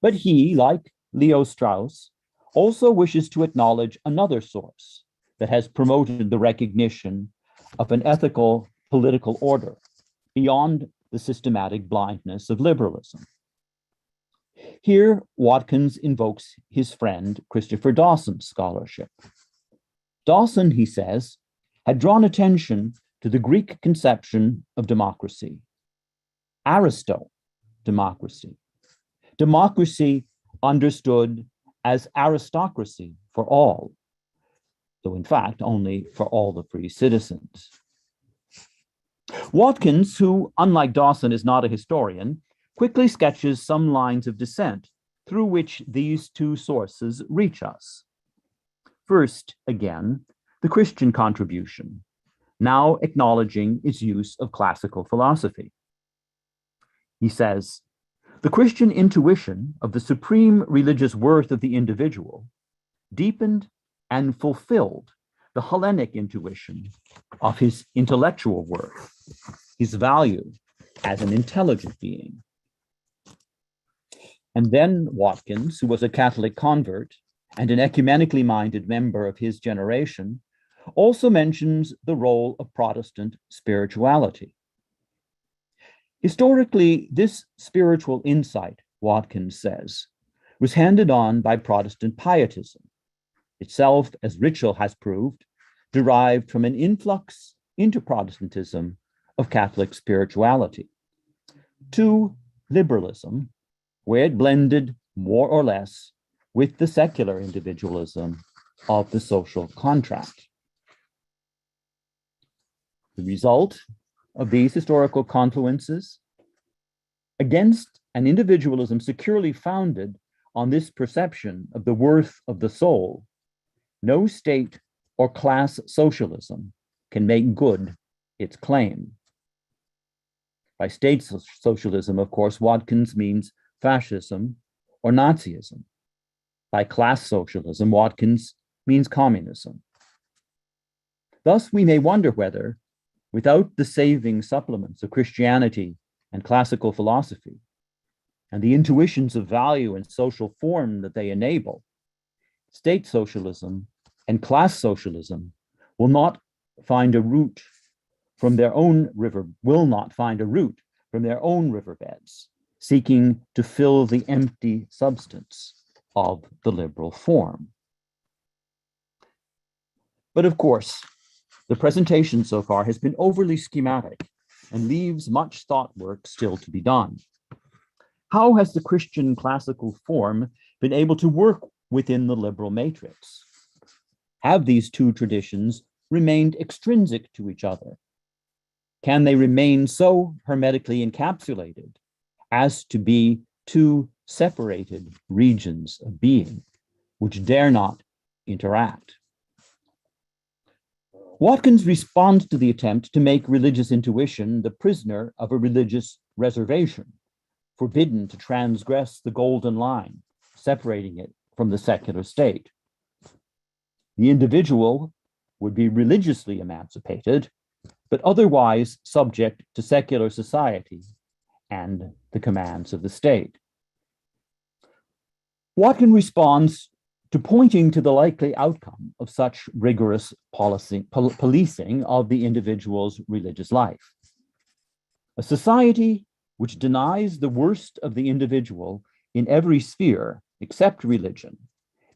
But he, like Leo Strauss, also wishes to acknowledge another source that has promoted the recognition of an ethical political order beyond the systematic blindness of liberalism. Here, Watkins invokes his friend Christopher Dawson's scholarship. Dawson, he says, had drawn attention to the Greek conception of democracy, aristodemocracy, democracy understood as aristocracy for all, though in fact only for all the free citizens. Watkins, who, unlike Dawson, is not a historian, quickly sketches some lines of descent through which these two sources reach us. First, again, the Christian contribution, now acknowledging its use of classical philosophy. He says, the Christian intuition of the supreme religious worth of the individual deepened and fulfilled the Hellenic intuition of his intellectual worth, his value as an intelligent being. And then Watkins, who was a Catholic convert and an ecumenically minded member of his generation, also mentions the role of Protestant spirituality. Historically, this spiritual insight, Watkins says, was handed on by Protestant pietism, itself, as Ritschl has proved, derived from an influx into Protestantism of Catholic spirituality, to liberalism, where it blended more or less with the secular individualism of the social contract. The result of these historical confluences against an individualism securely founded on this perception of the worth of the soul, no state or class socialism can make good its claim. By state socialism, of course, Watkins means fascism or Nazism. By class socialism, Watkins means communism. Thus, we may wonder whether, without the saving supplements of Christianity and classical philosophy, and the intuitions of value and social form that they enable, state socialism and class socialism will not find a route from their own riverbeds, seeking to fill the empty substance of the liberal form. But of course, the presentation so far has been overly schematic and leaves much thought work still to be done. How has the Christian classical form been able to work within the liberal matrix? Have these two traditions remained extrinsic to each other? Can they remain so hermetically encapsulated as to be two separated regions of being which dare not interact? Watkins responds to the attempt to make religious intuition the prisoner of a religious reservation, forbidden to transgress the golden line, separating it from the secular state. The individual would be religiously emancipated, but otherwise subject to secular society and the commands of the state. Watkins responds to pointing to the likely outcome of such rigorous policing of the individual's religious life. A society which denies the worst of the individual in every sphere except religion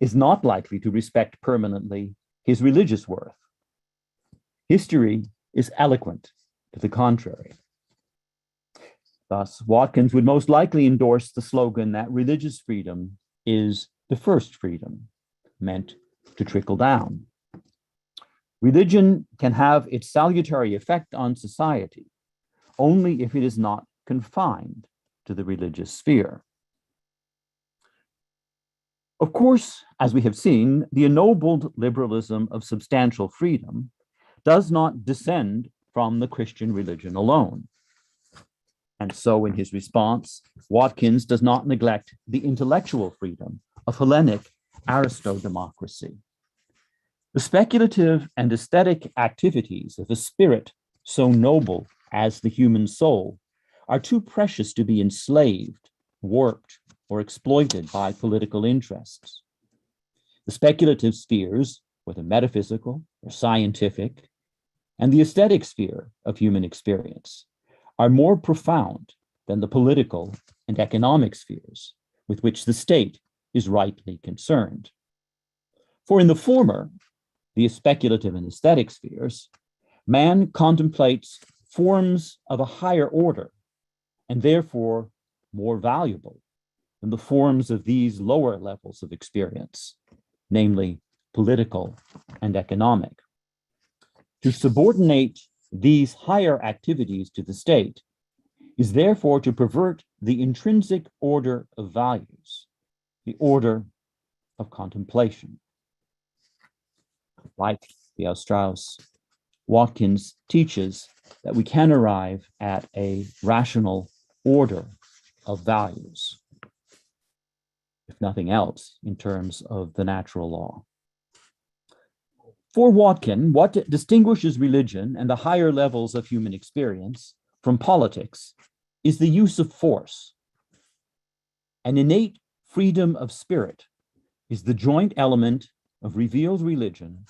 is not likely to respect permanently his religious worth. History is eloquent to the contrary. Thus, Watkins would most likely endorse the slogan that religious freedom is the first freedom, meant to trickle down. Religion can have its salutary effect on society only if it is not confined to the religious sphere. Of course, as we have seen, the ennobled liberalism of substantial freedom does not descend from the Christian religion alone. And so in his response, Watkins does not neglect the intellectual freedom of Hellenic aristodemocracy. The speculative and aesthetic activities of a spirit so noble as the human soul are too precious to be enslaved, warped, or exploited by political interests. The speculative spheres, whether metaphysical or scientific, and the aesthetic sphere of human experience are more profound than the political and economic spheres with which the state is rightly concerned. For in the former, the speculative and aesthetic spheres, man contemplates forms of a higher order and therefore more valuable than the forms of these lower levels of experience, namely political and economic. To subordinate these higher activities to the state is therefore to pervert the intrinsic order of values, the order of contemplation. Like Leo Strauss, Watkins teaches that we can arrive at a rational order of values, if nothing else, in terms of the natural law. For Watkins, what distinguishes religion and the higher levels of human experience from politics is the use of force. An innate freedom of spirit is the joint element of revealed religion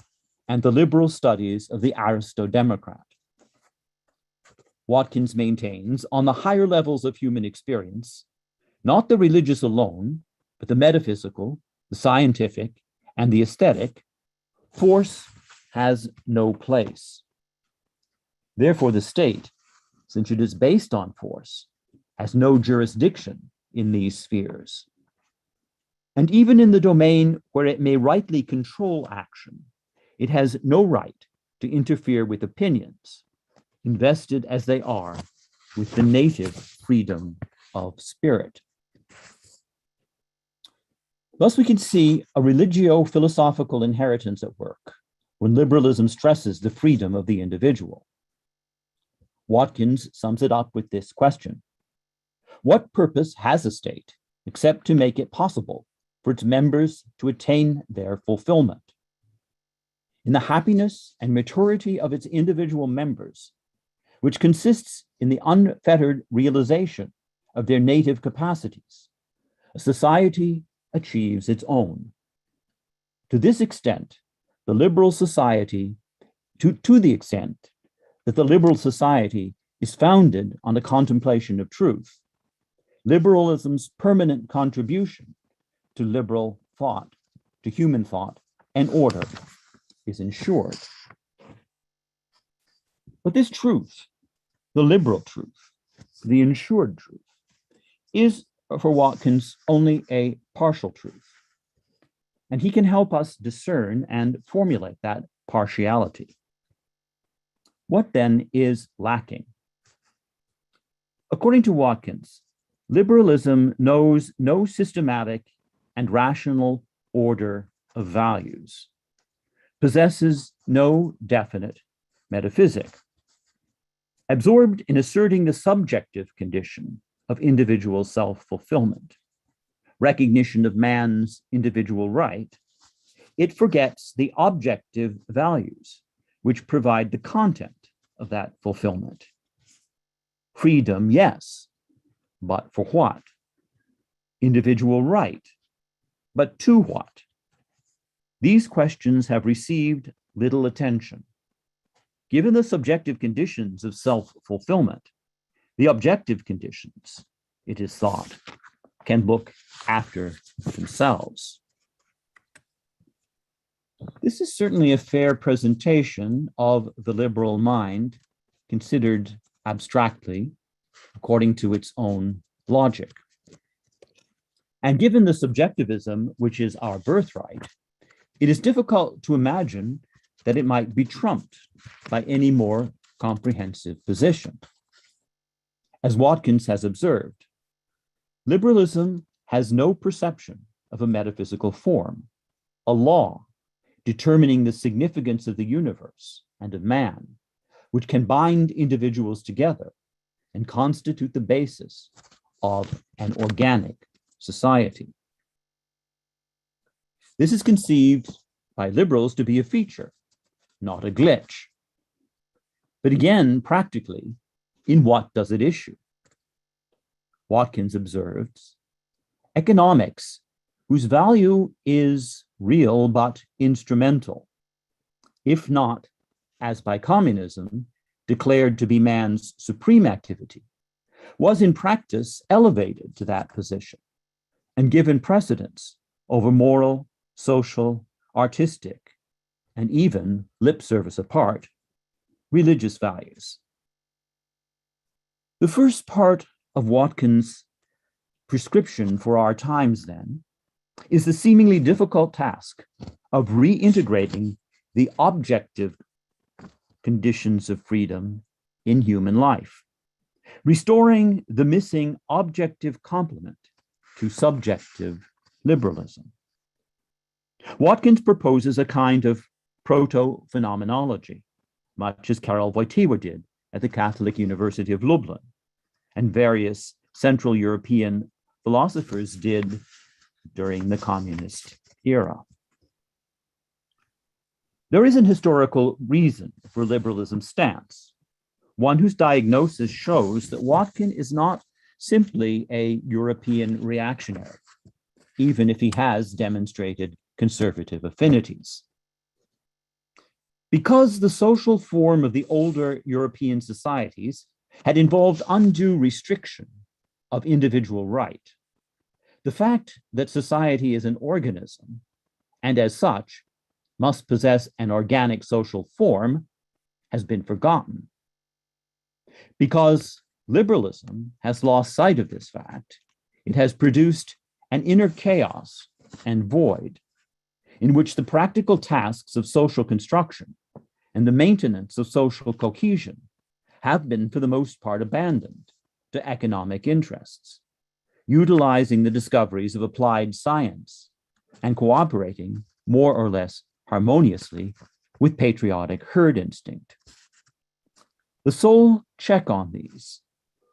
and the liberal studies of the Aristodemocrat. Watkins maintains on the higher levels of human experience, not the religious alone, but the metaphysical, the scientific, and the aesthetic, force has no place. Therefore, the state, since it is based on force, has no jurisdiction in these spheres. And even in the domain where it may rightly control action, it has no right to interfere with opinions, invested as they are with the native freedom of spirit. Thus, we can see a religio-philosophical inheritance at work when liberalism stresses the freedom of the individual. Watkins sums it up with this question: what purpose has a state except to make it possible for its members to attain their fulfillment? In the happiness and maturity of its individual members, which consists in the unfettered realization of their native capacities, a society achieves its own. To this extent, the liberal society, to the extent that the liberal society is founded on the contemplation of truth, liberalism's permanent contribution to liberal thought, to human thought and order is ensured. But this truth, the liberal truth, the ensured truth, is for Watkins only a partial truth. And he can help us discern and formulate that partiality. What then is lacking? According to Watkins, liberalism knows no systematic and rational order of values, possesses no definite metaphysic. Absorbed in asserting the subjective condition of individual self-fulfillment, recognition of man's individual right, it forgets the objective values which provide the content of that fulfillment. Freedom, yes, but for what? Individual right, but to what? These questions have received little attention. Given the subjective conditions of self-fulfillment, the objective conditions, it is thought, can look after themselves. This is certainly a fair presentation of the liberal mind, considered abstractly, according to its own logic. And given the subjectivism which is our birthright, it is difficult to imagine that it might be trumped by any more comprehensive position. As Watkins has observed, liberalism has no perception of a metaphysical form, a law determining the significance of the universe and of man, which can bind individuals together and constitute the basis of an organic society. This is conceived by liberals to be a feature, not a glitch. But again, practically, in what does it issue? Watkins observes, economics, whose value is real but instrumental, if not, as by communism, declared to be man's supreme activity, was in practice elevated to that position and given precedence over moral, social, artistic, and even, lip service apart, religious values. The first part of Watkins' prescription for our times, then, is the seemingly difficult task of reintegrating the objective conditions of freedom in human life, restoring the missing objective complement to subjective liberalism. Watkins proposes a kind of proto-phenomenology, much as Karol Wojtyła did at the Catholic University of Lublin, and various Central European philosophers did during the communist era. There is an historical reason for liberalism's stance, one whose diagnosis shows that Watkins is not simply a European reactionary, even if he has demonstrated conservative affinities. Because the social form of the older European societies had involved undue restriction of individual right, the fact that society is an organism, and as such, must possess an organic social form, has been forgotten. Because liberalism has lost sight of this fact, it has produced an inner chaos and void in which the practical tasks of social construction and the maintenance of social cohesion have been, for the most part, abandoned to economic interests, utilizing the discoveries of applied science and cooperating more or less harmoniously with patriotic herd instinct. The sole check on these,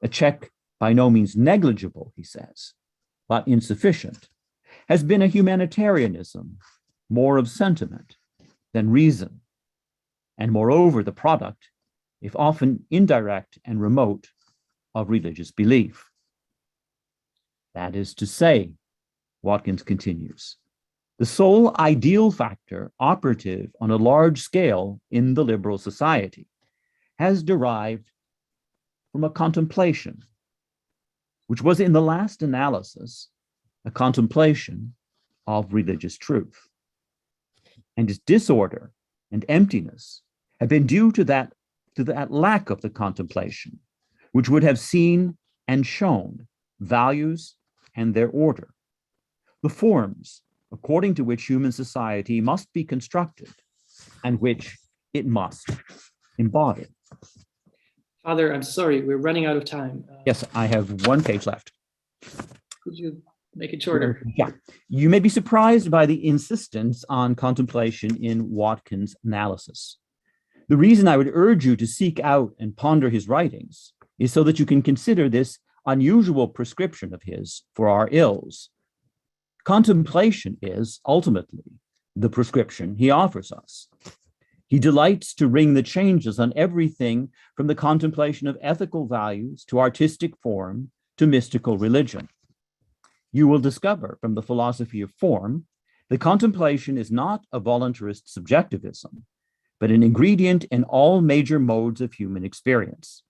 a check by no means negligible, he says, but insufficient, has been a humanitarianism more of sentiment than reason, and moreover the product, if often indirect and remote, of religious belief. That is to say, Watkins continues, the sole ideal factor operative on a large scale in the liberal society has derived from a contemplation, which was in the last analysis a contemplation of religious truth. And its disorder and emptiness have been due to that lack of the contemplation, which would have seen and shown values and their order, the forms according to which human society must be constructed and which it must embody. Father, I'm sorry, we're running out of time. Yes, I have one page left. Could you make it shorter? Yeah. You may be surprised by the insistence on contemplation in Watkins' analysis. The reason I would urge you to seek out and ponder his writings is so that you can consider this unusual prescription of his for our ills. Contemplation is ultimately the prescription he offers us. He delights to wring the changes on everything from the contemplation of ethical values to artistic form to mystical religion. You will discover from the philosophy of form that contemplation is not a voluntarist subjectivism, but an ingredient in all major modes of human experience.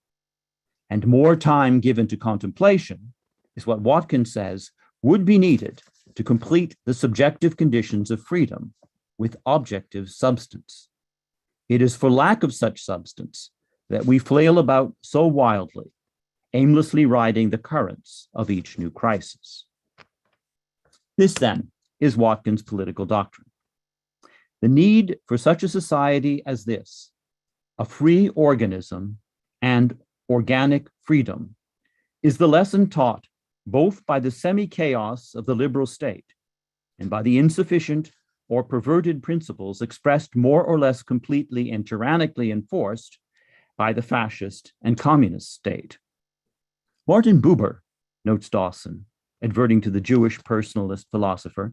And more time given to contemplation is what Watkins says would be needed to complete the subjective conditions of freedom with objective substance. It is for lack of such substance that we flail about so wildly, aimlessly riding the currents of each new crisis. This, then, is Watkins' political doctrine. The need for such a society as this, a free organism and organic freedom, is the lesson taught both by the semi-chaos of the liberal state and by the insufficient or perverted principles expressed more or less completely and tyrannically enforced by the fascist and communist state. Martin Buber, notes Dawson, adverting to the Jewish personalist philosopher,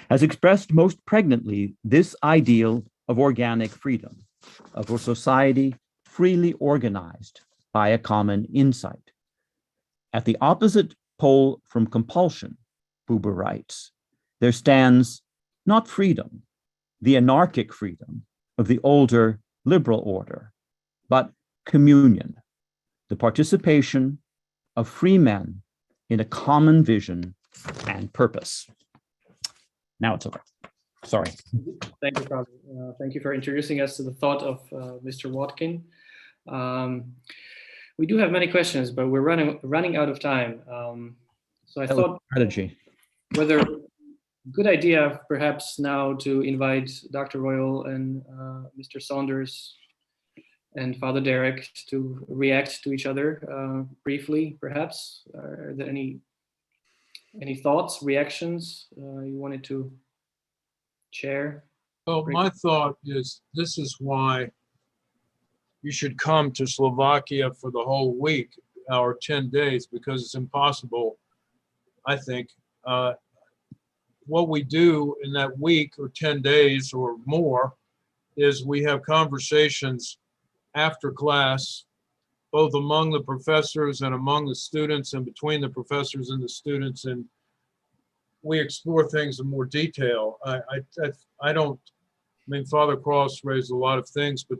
has expressed most pregnantly this ideal of organic freedom, of a society freely organized by a common insight. At the opposite pole from compulsion, Buber writes, there stands not freedom, the anarchic freedom of the older liberal order, but communion, the participation of free men in a common vision and purpose. Now it's over. Sorry. Thank you, Father. Thank you for introducing us to the thought of Mr. Watkin. We do have many questions, but we're running out of time. So I thought strategy. whether good idea perhaps now to invite Dr. Royal and Mr. Saunders and Father Derek to react to each other briefly, perhaps. Are there any thoughts, reactions you wanted to share? Well, my thought is this is why you should come to Slovakia for the whole week or 10 days, because it's impossible, I think. What we do in that week or 10 days or more is we have conversations after class, both among the professors and among the students and between the professors and the students, and we explore things in more detail. I mean, Father Cross raised a lot of things, but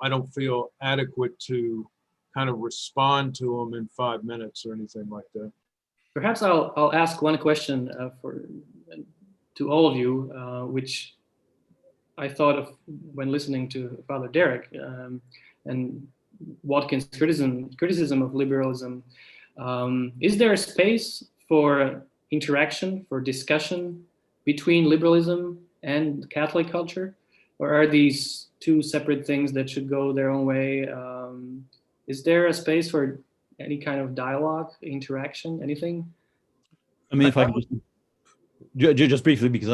I don't feel adequate to kind of respond to them in 5 minutes or anything like that. Perhaps I'll ask one question to all of you, which I thought of when listening to Father Derek and Watkins' criticism of liberalism. Is there a space for interaction, for discussion between liberalism and Catholic culture? Or are these two separate things that should go their own way? Is there a space for any kind of dialogue, interaction, anything? I mean, if I could just briefly, because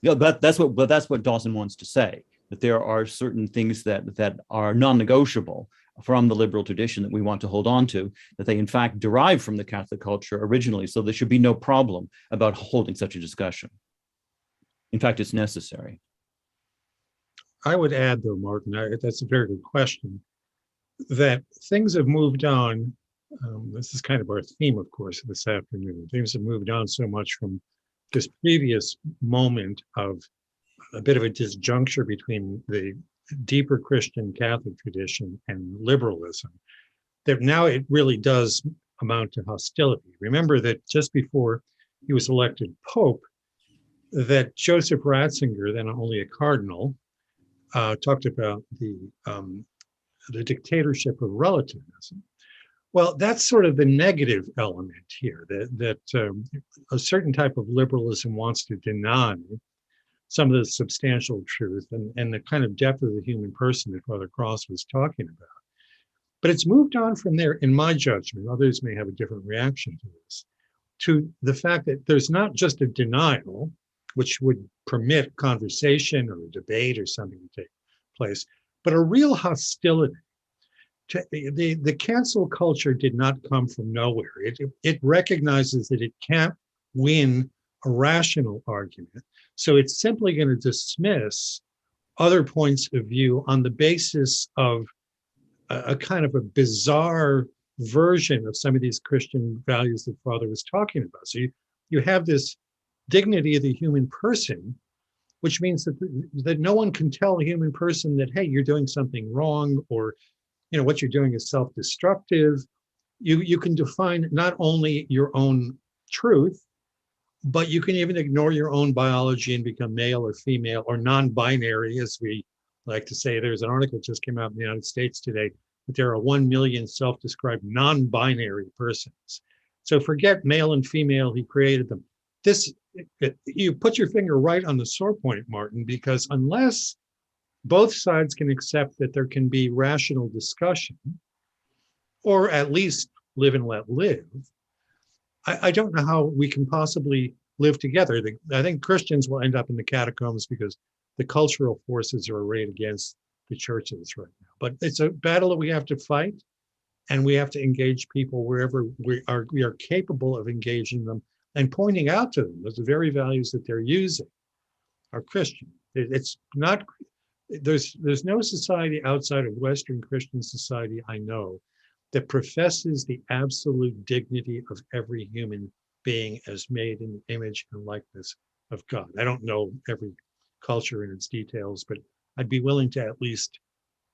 that's what Dawson wants to say, that there are certain things that are non-negotiable from the liberal tradition that we want to hold on to, that they in fact derive from the Catholic culture originally. So there should be no problem about holding such a discussion. In fact, it's necessary. I would add, though, Martin, that's a very good question, that things have moved on This is kind of our theme, of course, this afternoon. Things have moved on so much from this previous moment of a bit of a disjuncture between the deeper Christian Catholic tradition and liberalism, that now it really does amount to hostility. Remember that just before he was elected Pope, that Joseph Ratzinger, then only a cardinal, talked about the dictatorship of relativism. Well, that's sort of the negative element here, that a certain type of liberalism wants to deny some of the substantial truth and the kind of depth of the human person that Father Cross was talking about. But it's moved on from there, in my judgment, others may have a different reaction to this, to the fact that there's not just a denial, which would permit conversation or a debate or something to take place, but a real hostility. The cancel culture did not come from nowhere. It recognizes that it can't win a rational argument. So it's simply going to dismiss other points of view on the basis of a kind of a bizarre version of some of these Christian values that Father was talking about. So you have this dignity of the human person, which means that no one can tell a human person that, hey, you're doing something wrong, or what you're doing is self-destructive. You can define not only your own truth, but you can even ignore your own biology and become male or female or non-binary, as we like to say. There's an article just came out in the United States today that there are 1 million self-described non-binary persons. So forget male and female, he created them. You put your finger right on the sore point, Martin, because unless both sides can accept that there can be rational discussion, or at least live and let live, I don't know how we can possibly live together. I think Christians will end up in the catacombs because the cultural forces are arrayed against the churches right now. But it's a battle that we have to fight, and we have to engage people wherever we are capable of engaging them and pointing out to them that the very values that they're using are Christian. It's not. There's no society outside of Western Christian society I know that professes the absolute dignity of every human being as made in the image and likeness of God. I don't know every culture in its details, but I'd be willing to at least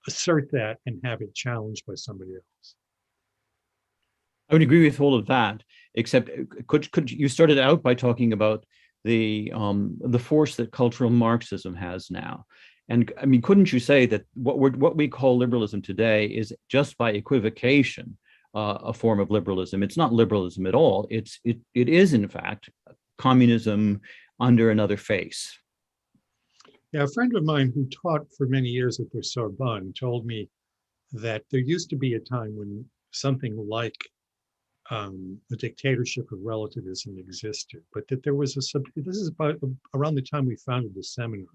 assert that and have it challenged by somebody else. I would agree with all of that, except could you started out by talking about the force that cultural Marxism has now. And I mean, couldn't you say that what we call liberalism today is just by equivocation a form of liberalism? It's not liberalism at all. It is in fact communism under another face. Yeah, a friend of mine who taught for many years at the Sorbonne told me that there used to be a time when something like the dictatorship of relativism existed, but that there was this is about around the time we founded the seminar,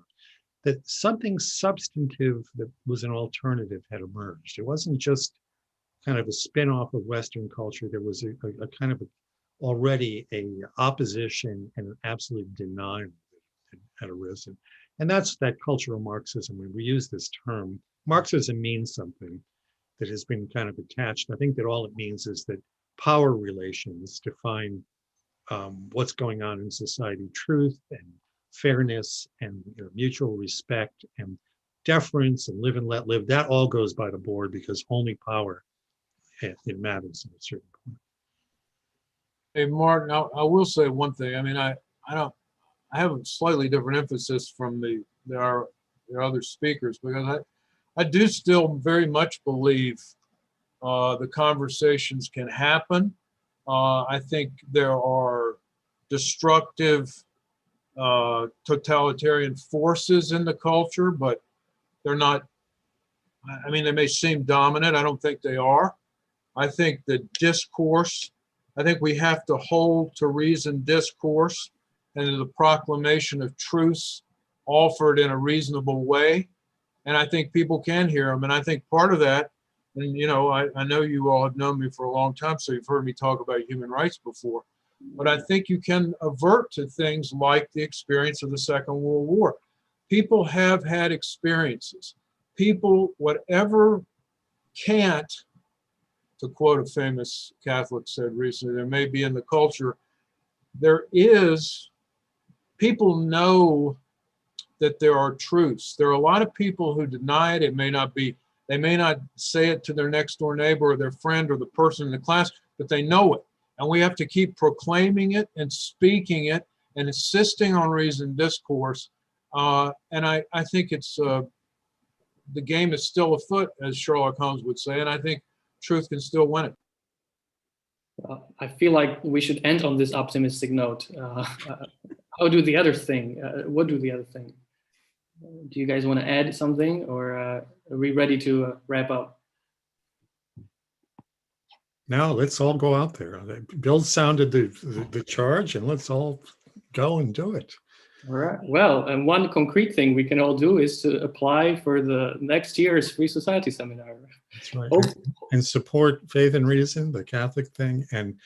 that something substantive that was an alternative had emerged. It wasn't just kind of a spin-off of Western culture. There was a kind of already a opposition and an absolute denial that had arisen. And that's that cultural Marxism. When we use this term, Marxism means something that has been kind of attached. I think that all it means is that power relations define what's going on in society, truth and fairness and mutual respect and deference and live and let live. That all goes by the board because only power it matters at a certain point. Hey, Martin, I will say one thing. I mean, I have a slightly different emphasis from our other speakers, because I do still very much believe the conversations can happen. I think there are destructive totalitarian forces in the culture, but they're not, I mean, they may seem dominant. I don't think they are. I think the discourse, I think we have to hold to reason discourse and to the proclamation of truths offered in a reasonable way. And I think people can hear them. And I think part of that, and I know you all have known me for a long time, so you've heard me talk about human rights before, but I think you can avert to things like the experience of the Second World War. People have had experiences. People, whatever cant to quote a famous Catholic said recently, there may be in the culture, there is, people know that there are truths. There are a lot of people who deny it. It may not be, they may not say it to their next door neighbor or their friend or the person in the class, but they know it. And we have to keep proclaiming it and speaking it and insisting on reasoned discourse. And I think it's, the game is still afoot, as Sherlock Holmes would say, and I think truth can still win it. I feel like we should end on this optimistic note. How do the other thing? What do the other thing? Do you guys want to add something, or are we ready to wrap up? Now let's all go out there. Bill sounded the charge, and let's all go and do it. All right. Well, and one concrete thing we can all do is to apply for the next year's Free Society Seminar. That's right. Oh. And support Faith and Reason, the Catholic thing, and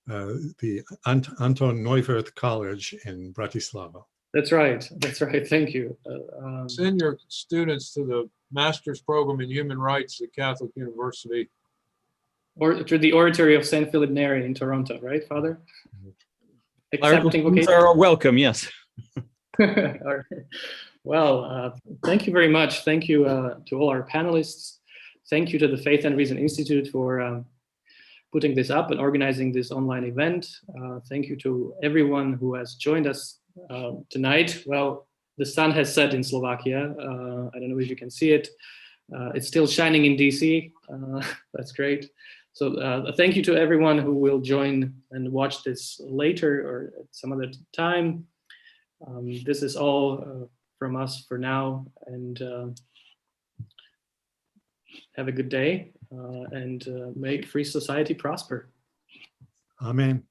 the Anton Neuwirth College in Bratislava. That's right. That's right. Thank you. Send your students to the master's program in human rights at Catholic University. Or to the Oratory of St. Philip Neri in Toronto, right, Father? Accepting Students vocation. are welcome, yes. All right. Well, thank you very much. Thank you to all our panelists. Thank you to the Faith and Reason Institute for putting this up and organizing this online event. Thank you to everyone who has joined us tonight. Well, the sun has set in Slovakia. I don't know if you can see it. It's still shining in DC. That's great. So thank you to everyone who will join and watch this later or at some other time. This is all from us for now, and have a good day, and may Free Society prosper. Amen.